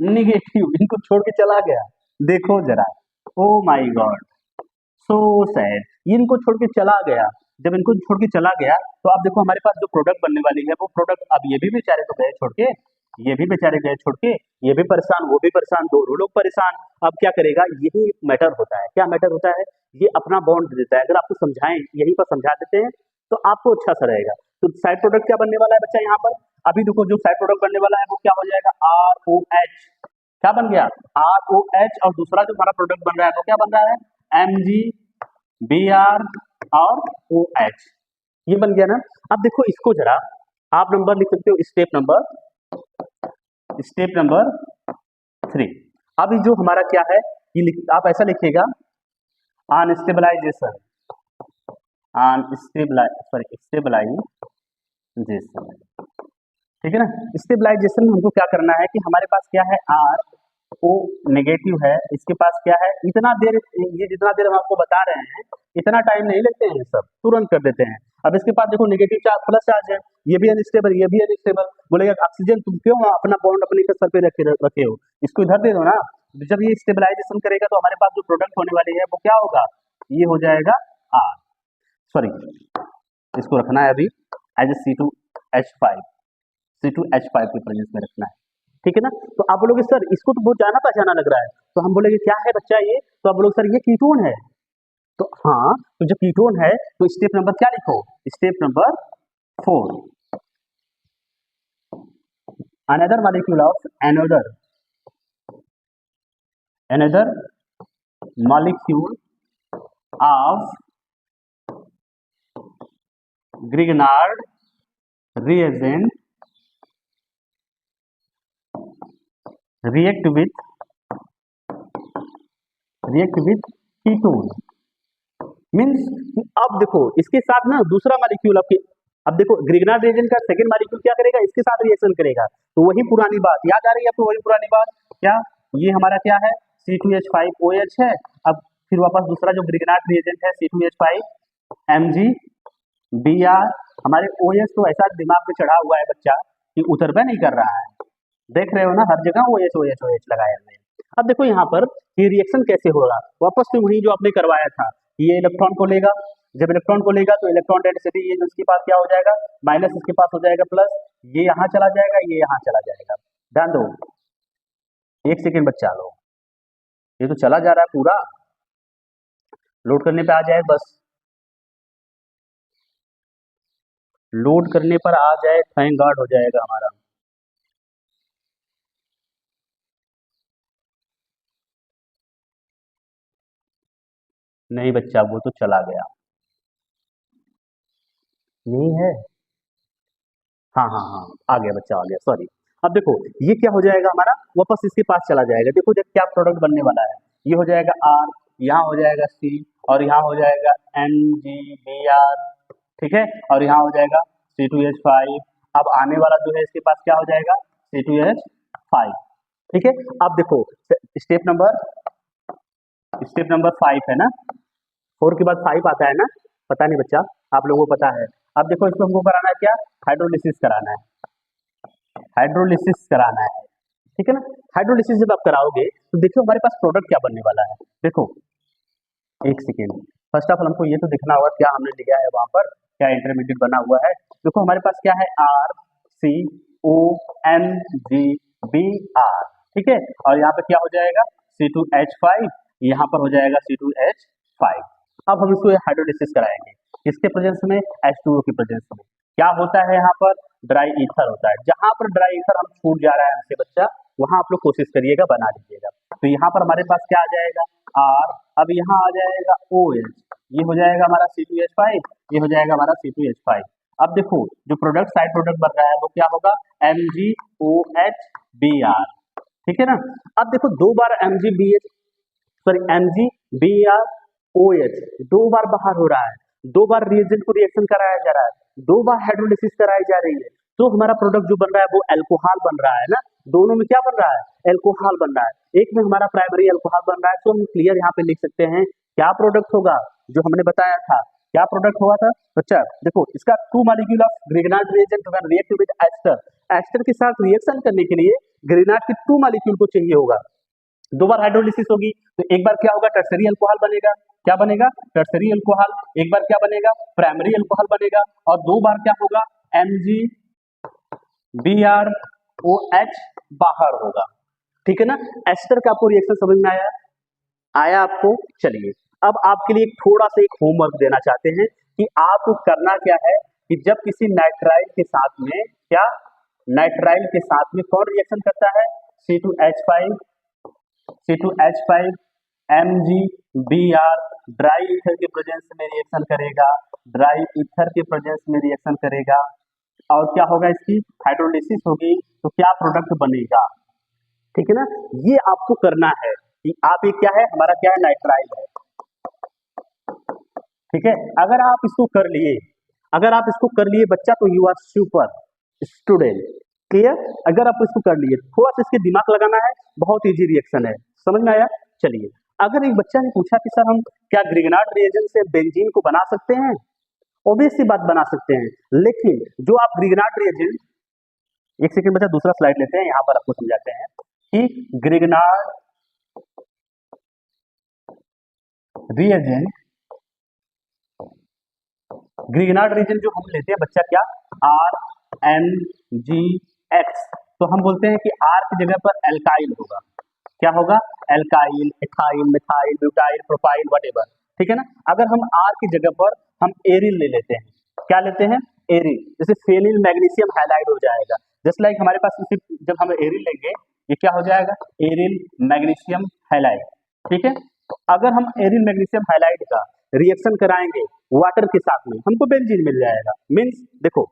नेगेटिव इनको छोड़ के चला गया, देखो जरा, oh my God, so sad, इनको छोड़ के चला गया। जब इनको छोड़ के चला गया, तो आप देखो हमारे पास जो प्रोडक्ट बनने वाली है, वो प्रोडक्ट, अब ये भी बेचारे तो गए छोड़ के, ये भी बेचारे गए छोड़ के, ये भी परेशान, वो भी परेशान, दोनों लोग परेशान। अब क्या करेगा? यही मैटर होता है। क्या मैटर होता है? ये अपना बॉन्ड देता है। अगर आपको समझाएं, यहीं पर समझा देते हैं, तो आपको अच्छा सा रहेगा। तो साइड प्रोडक्ट क्या बनने वाला है बच्चा यहाँ पर? अभी देखो जो साइड प्रोडक्ट बनने वाला है वो क्या हो जाएगा? ROH। क्या बन गया? ROH। और दूसरा जो हमारा प्रोडक्ट बन रहा है वो क्या बन रहा है? MgBr और OH, ये बन गया ना। अब देखो इसको जरा आप नंबर लिख सकते हो, स्टेप नंबर 3। अब जो हमारा क्या है, ये आप ऐसा लिखिएगा, ऑन स्टेबलाइजेशन, स्टेबलाइजेशन, ठीक है ना। स्टेबलाइजेशन में हमको क्या करना है कि हमारे पास क्या है? RO नेगेटिव है, इसके पास क्या है? इतना देर, ये जितना देर हम आपको बता रहे हैं, इतना टाइम नहीं लेते हैं, सब तुरंत कर देते हैं। अब इसके पास देखो नेगेटिव चार्ज, प्लस चार्ज है, ये भी अनस्टेबल, ये भी अनस्टेबल। बोलेगा ऑक्सीजन तुम क्यों अपना बॉन्ड अपने सर पे रखे हो, इसको इधर दे दो ना। जब ये स्टेबलाइजेशन करेगा, तो हमारे पास जो प्रोडक्ट होने वाली है वो क्या होगा? ये हो जाएगा R, सॉरी इसको रखना है अभी एज C2H5 के प्रेजेंस में रखना है, ठीक है ना। तो आप बोलोगे सर इसको तो बहुत जाना पहचाना लग रहा है, तो हम बोलेंगे क्या है बच्चा ये? तो आप बोलोगे सर ये कीटोन है। तो हाँ, तो जब कीटोन है तो स्टेप नंबर क्या लिखो? Step number 4, another molecule of another molecule of Grignard reagent react with ketone means अब देखो इसके साथ ना दूसरा मॉलिक्यूल अब देखो ग्रिग्नार्ड रिएजेंट का सेकंड मॉलिक्यूल क्या करेगा, इसके साथ रिएक्शन करेगा। तो वही पुरानी बात याद आ रही है आपको, वही पुरानी बात क्या, ये हमारा क्या है C2H5OH है। अब फिर वापस दूसरा जो ग्रिग्नार्ड रिएजेंट है C2H5MgBr, हमारे OH तो ऐसा दिमाग में चढ़ा हुआ है बच्चा कि उतरबे नहीं कर रहा है, देख रहे हो ना हर जगह OH OH OH लगाए हुए हैं। अब देखो यहाँ पर ये रिएक्शन कैसे होगा, वापस से वही जो आपने करवाया था, ये इलेक्ट्रॉन को लेगा, जब इलेक्ट्रॉन को लेगा तो इलेक्ट्रॉन डेंसिटी ये जो इसके पास क्या हो जाएगा माइनस, इसके पास हो जाएगा प्लस, ये यहाँ चला जाएगा, ये यहाँ चला जाएगा। ध्यान दो, एक सेकेंड बच्चा लो, ये तो चला जा रहा है पूरा, लोड करने पे आ जाए बस, लोड करने पर आ जाए, थैंक गॉड हो जाएगा हमारा। नहीं बच्चा वो तो चला गया, नहीं है, हाँ हाँ हाँ आ गया बच्चा, आ गया, सॉरी। अब देखो ये क्या हो जाएगा हमारा, वापस इसके पास चला जाएगा। देखो जब क्या प्रोडक्ट बनने वाला है, ये हो जाएगा R, यहाँ हो जाएगा C, और यहाँ हो जाएगा MgBr, ठीक है, और यहाँ हो जाएगा C2H5। अब आने वाला जो है इसके पास क्या हो जाएगा C2H5, ठीक है। अब देखो स्टेप नंबर 5 है ना, 4 के बाद 5 आता है ना, पता नहीं बच्चा आप लोगों को पता है। अब देखो इसको हमको कराना है क्या, हाइड्रोलिसिस कराना है, हाइड्रोलिसिस कराना है, ठीक है ना। हाइड्रोलिसिस जब आप कराओगे तो देखो हमारे पास प्रोडक्ट क्या बनने वाला है। देखो एक सेकेंड, फर्स्ट ऑफ ऑल हमको ये तो दिखना होगा क्या हमने लिया है, वहां पर क्या इंटरमीडिएट बना हुआ है। देखो हमारे पास क्या है RCOMgBr, ठीक है, और यहाँ पे क्या हो जाएगा C2H5, यहाँ पर हो जाएगा C2H5। अब हम इसको हाइड्रोलिसिस कराएंगे, किसके प्रेजेंस में, H2O की प्रेजेंस में। क्या होता है यहाँ पर, ड्राई ईथर होता है। जहां पर ड्राई ईथर हम छूट जा रहा है हमसे बच्चा, वहां आप लोग कोशिश करिएगा बना लीजिएगा। तो यहाँ पर हमारे पास क्या आ जाएगा R, अब यहाँ आ जाएगा OH, ये हो जाएगा हमारा C2H5, ये हो जाएगा हमारा C2H5। अब देखो जो प्रोडक्ट साइड प्रोडक्ट बन रहा है वो क्या होगा MgOHBr, ठीक है ना। अब देखो दो बार MgBrOH दो बार बाहर हो रहा है, दो बार रिएजेंट को रिएक्शन कराया जा रहा है, दो बार हाइड्रोलिसिस कराई जा रही है, तो हमारा प्रोडक्ट जो बन रहा है वो अल्कोहल बन रहा है ना। दोनों में क्या बन रहा है, अल्कोहल बन रहा है, एक में हमारा प्राइमरी अल्कोहल बन रहा है। तो हम क्लियर यहाँ पे लिख सकते हैं क्या प्रोडक्ट होगा, जो हमने बताया था क्या प्रोडक्ट हुआ था बच्चा। देखो इसका 2 molecule of Grignard reagent when react with ester, ester के साथ रिएक्शन करने के लिए ग्रिग्नार्ड के 2 मॉलिक्यूल को चाहिए होगा। दो बार हाइड्रोलिसिस होगी तो एक बार क्या होगा टर्सरी अल्कोहल बनेगा, क्या बनेगा टर्सरी अल्कोहल, एक बार क्या बनेगा प्राइमरी अल्कोहल बनेगा, और दो बार क्या होगा MgBrOH बाहर होगा, ठीक है ना। एस्टर का आपको रिएक्शन समझ में आया आपको। चलिए अब आपके लिए थोड़ा सा एक होमवर्क देना चाहते हैं कि आपको करना क्या है कि जब किसी नाइट्राइल के साथ में क्या, नाइट्राइल के साथ में कौन रिएक्शन करता है C2H5 MgBr ड्राई ईथर के प्रेजेंस में रिएक्शन करेगा, ड्राई ईथर के प्रेजेंस में रिएक्शन करेगा, और क्या होगा इसकी हाइड्रोलिसिस होगी, तो क्या प्रोडक्ट बनेगा, ठीक है ना। ये आपको करना है कि आप ये क्या है, हमारा क्या है नाइट्राइल है, ठीक है। अगर आप इसको कर लिए, बच्चा तो you are super student, clear. अगर आप इसको कर लिए, थोड़ा सा इसके दिमाग लगाना है, बहुत इजी रिएक्शन है, समझ में आया। चलिए अगर एक बच्चा ने पूछा कि सर हम क्या ग्रिग्नार्ड रिएजेंट से बेंजीन को बना सकते हैं, ऑब्वियस सी बात बना सकते हैं, लेकिन जो आप ग्रिग्नार्ड रिएजेंट, एक सेकंड बच्चा दूसरा स्लाइड लेते हैं, यहां पर आपको समझाते हैं कि ग्रिग्नार्ड रिएजेंट जो हम लेते हैं बच्चा क्या RNGX, तो हम बोलते हैं कि R की जगह पर एल्काइल होगा, क्या होगा alkyl, ethyl, methyl, butyl, propyl, whatever, ठीक है ना। अगर हम R की जगह पर हम एरिल ले लेते हैं, क्या लेते हैं एरिल, जैसे फेनिल मैग्नीशियम हैलाइड हो जाएगा, जस्ट लाइक हमारे पास जब हम एरिल लेंगे ये क्या हो जाएगा एरिल मैग्नीशियम हैलाइड, ठीक है। तो अगर हम एरिल मैग्नीशियम हैलाइड का रिएक्शन कराएंगे वाटर के साथ में, हमको बेंजीन मिल जाएगा। मीन्स देखो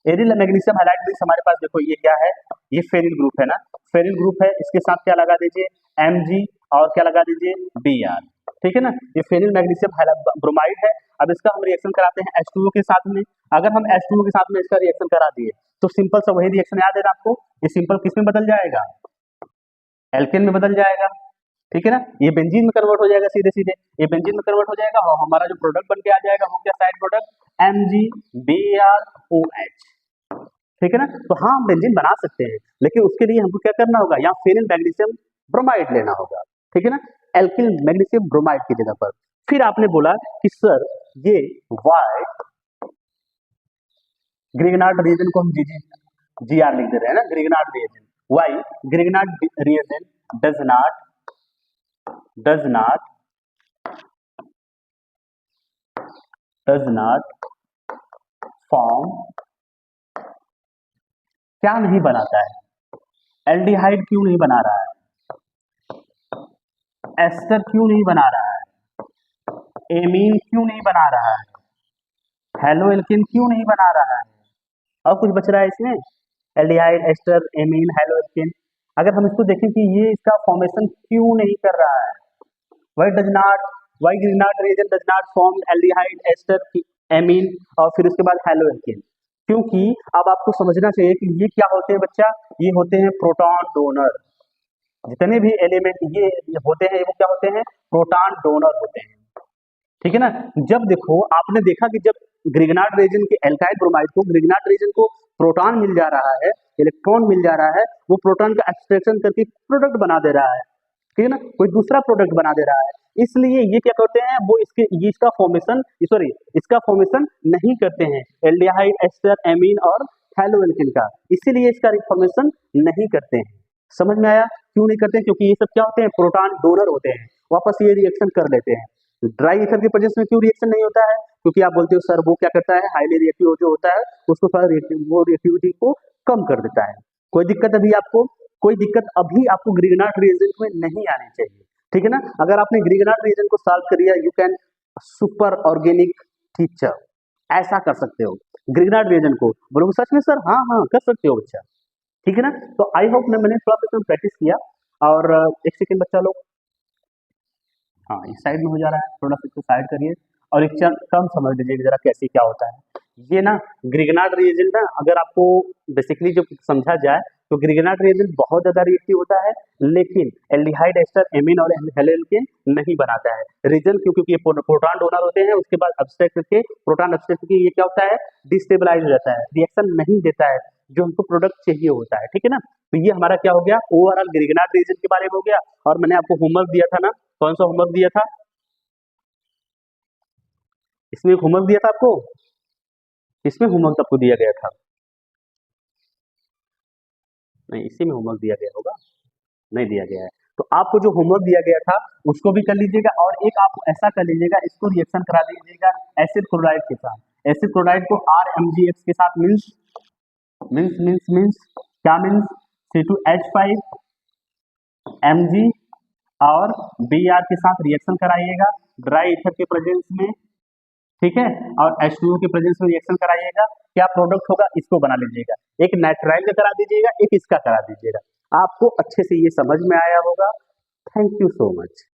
एरिल मैग्नीशियम हाइलाइट मीन्स हमारे पास देखो ये क्या है, ये फेरिल ग्रुप है ना, फेरिल ग्रुप है, इसके साथ क्या लगा दीजिए Mg और क्या लगा दीजिए Br, ठीक है ना। ये फेरिल मैग्नीशियम ब्रोमाइड है। अब इसका हम रिएक्शन कराते हैं H2O के साथ में। अगर हम H2O के साथ में इसका रिएक्शन करा दिए तो सिंपल सा वही रिएक्शन याद है ना आपको, ये सिंपल किस में बदल जाएगा, एल्केन में बदल जाएगा, ठीक है ना। ये बेंजीन में कन्वर्ट हो जाएगा, सीधे सीधे ये बेंजीन में कन्वर्ट हो जाएगा और हमारा जो प्रोडक्ट बन के आ जाएगा वो क्या, साइड प्रोडक्ट MgBrOH, ठीक है ना। तो हाँ हम बेंजीन बना सकते हैं, लेकिन उसके लिए हमको क्या करना होगा, यहाँ फेरिल मैग्नीशियम ब्रोमाइड लेना होगा, ठीक है ना, एल्किल मैग्नीशियम ब्रोमाइड की जगह पर। फिर आपने बोला कि सर ये वाई ग्रिगनार्ड रिएजेंट को हम GR लिख दे रहे हैं ना, Grignard reagent, why Grignard reagent does not form, क्या नहीं बनाता है, एल्डिहाइड क्यों नहीं बना रहा है, एस्टर क्यों नहीं बना रहा है, एमीन क्यों नहीं बना रहा है, हेलोएल्किन क्यों नहीं बना रहा है, और कुछ बच रहा है इसमें, एल्डिहाइड, एस्टर, एमीन, हेलोएल्किन। अगर हम इसको देखें कि ये इसका फॉर्मेशन क्यों नहीं कर रहा है, why Grignard reagent does not form aldehyde, ester, amine और फिर उसके बाद हेलोएल्किन, क्योंकि अब आपको समझना चाहिए कि ये क्या होते हैं बच्चा, ये होते हैं प्रोटॉन डोनर। जितने भी एलिमेंट ये होते हैं वो क्या होते हैं, प्रोटॉन डोनर होते हैं, ठीक है ना। जब देखो आपने देखा कि जब ग्रिगनार्ड रिएजेंट के एल्काइल ब्रोमाइड को, ग्रिगनार्ड रिएजेंट को प्रोटॉन मिल जा रहा है, इलेक्ट्रॉन मिल जा रहा है, वो प्रोटॉन का एक्सट्रैक्शन करके प्रोडक्ट बना दे रहा है, ठीक है ना, कोई दूसरा प्रोडक्ट बना दे रहा है। इसलिए ये क्या करते हैं, वो इसका फॉर्मेशन नहीं करते हैं, एल्डिहाइड, एस्टर, एमीन और हेलोएल्किन का, इसीलिए इसका फॉर्मेशन नहीं करते हैं। समझ में आया क्यों नहीं करते हैं, क्योंकि ये सब क्या होते हैं, प्रोटॉन डोनर होते हैं, वापस ये रिएक्शन कर लेते हैं। ड्राई ईथर के प्रेजेंस में क्यों रिएक्शन नहीं होता है, क्योंकि आप बोलते हो सर वो क्या करता है, हाईली रिएक्टिव जो होता है उसको थोड़ा वो रिएक्टिविटी को कम कर देता है। कोई दिक्कत अभी आपको ग्रिगनार्ड रिएजेंट में नहीं आनी चाहिए, ठीक है ना। अगर आपने ग्रिगनार्ड रिएजेंट को सॉल्व कर लिया, you can super organic teacher, ऐसा कर सकते हो ग्रिगनार्ड रिएजेंट को। बोलोगे सच में सर, हाँ कर सकते हो बच्चा, ठीक है ना। तो आई होप मैंने थोड़ा सा प्रैक्टिस किया। और एक सेकेंड बच्चा लोग, हाँ इस साइड में हो जा रहा है, थोड़ा सा इसको साइड करिए और एक टर्म समझ लीजिए जरा कैसे क्या होता है। ये ना ग्रिगनार्ड रिएजेंट ना, अगर आपको बेसिकली जब समझा जाए तो ग्रिगनार्ड रिएजेंट बहुत ज्यादा रिएक्टिव होता है, लेकिन एल्डिहाइड, एस्टर, एमीन और हेलोएल्किन नहीं बनाता है। रीजन क्योंकि ये प्रोटॉन डोनर होते हैं, उसके बाद अब्स्ट्रैक्ट करके प्रोटॉन अब्स्ट्रैक्ट करके ये क्या होता है, डिस्टेबलाइज हो जाता है, रिएक्शन नहीं देता है जो हमको प्रोडक्ट चाहिए होता है, ठीक है ना। तो ये हमारा क्या हो गया, ओवरऑल ग्रिगनार्ड रिएजेंट के बारे में हो गया। और मैंने आपको होमवर्क दिया था ना, कौन सा होमवर्क दिया था, इसमें एक होमवर्क दिया था आपको, इसमें होमवर्क आपको दिया गया था, नहीं इसी में होमवर्क दिया गया होगा, नहीं दिया गया है। तो आपको जो होमवर्क दिया गया था उसको भी कर लीजिएगा, और एक आप ऐसा कर लीजिएगा, इसको रिएक्शन करा लीजिएगा एसिड क्लोराइड के साथ। एसिड क्लोराइड को RMgX के साथ मीन्स क्या मीन्स C2H5 Mg और Br के साथ रिएक्शन कराइएगा ड्राई ईथर के प्रेजेंस में, ठीक है, और H2O के प्रेजेंस में रिएक्शन कराइएगा। क्या प्रोडक्ट होगा, इसको बना लीजिएगा, एक नाइट्राइल का करा दीजिएगा, एक इसका करा दीजिएगा। आपको अच्छे से ये समझ में आया होगा। Thank you so much.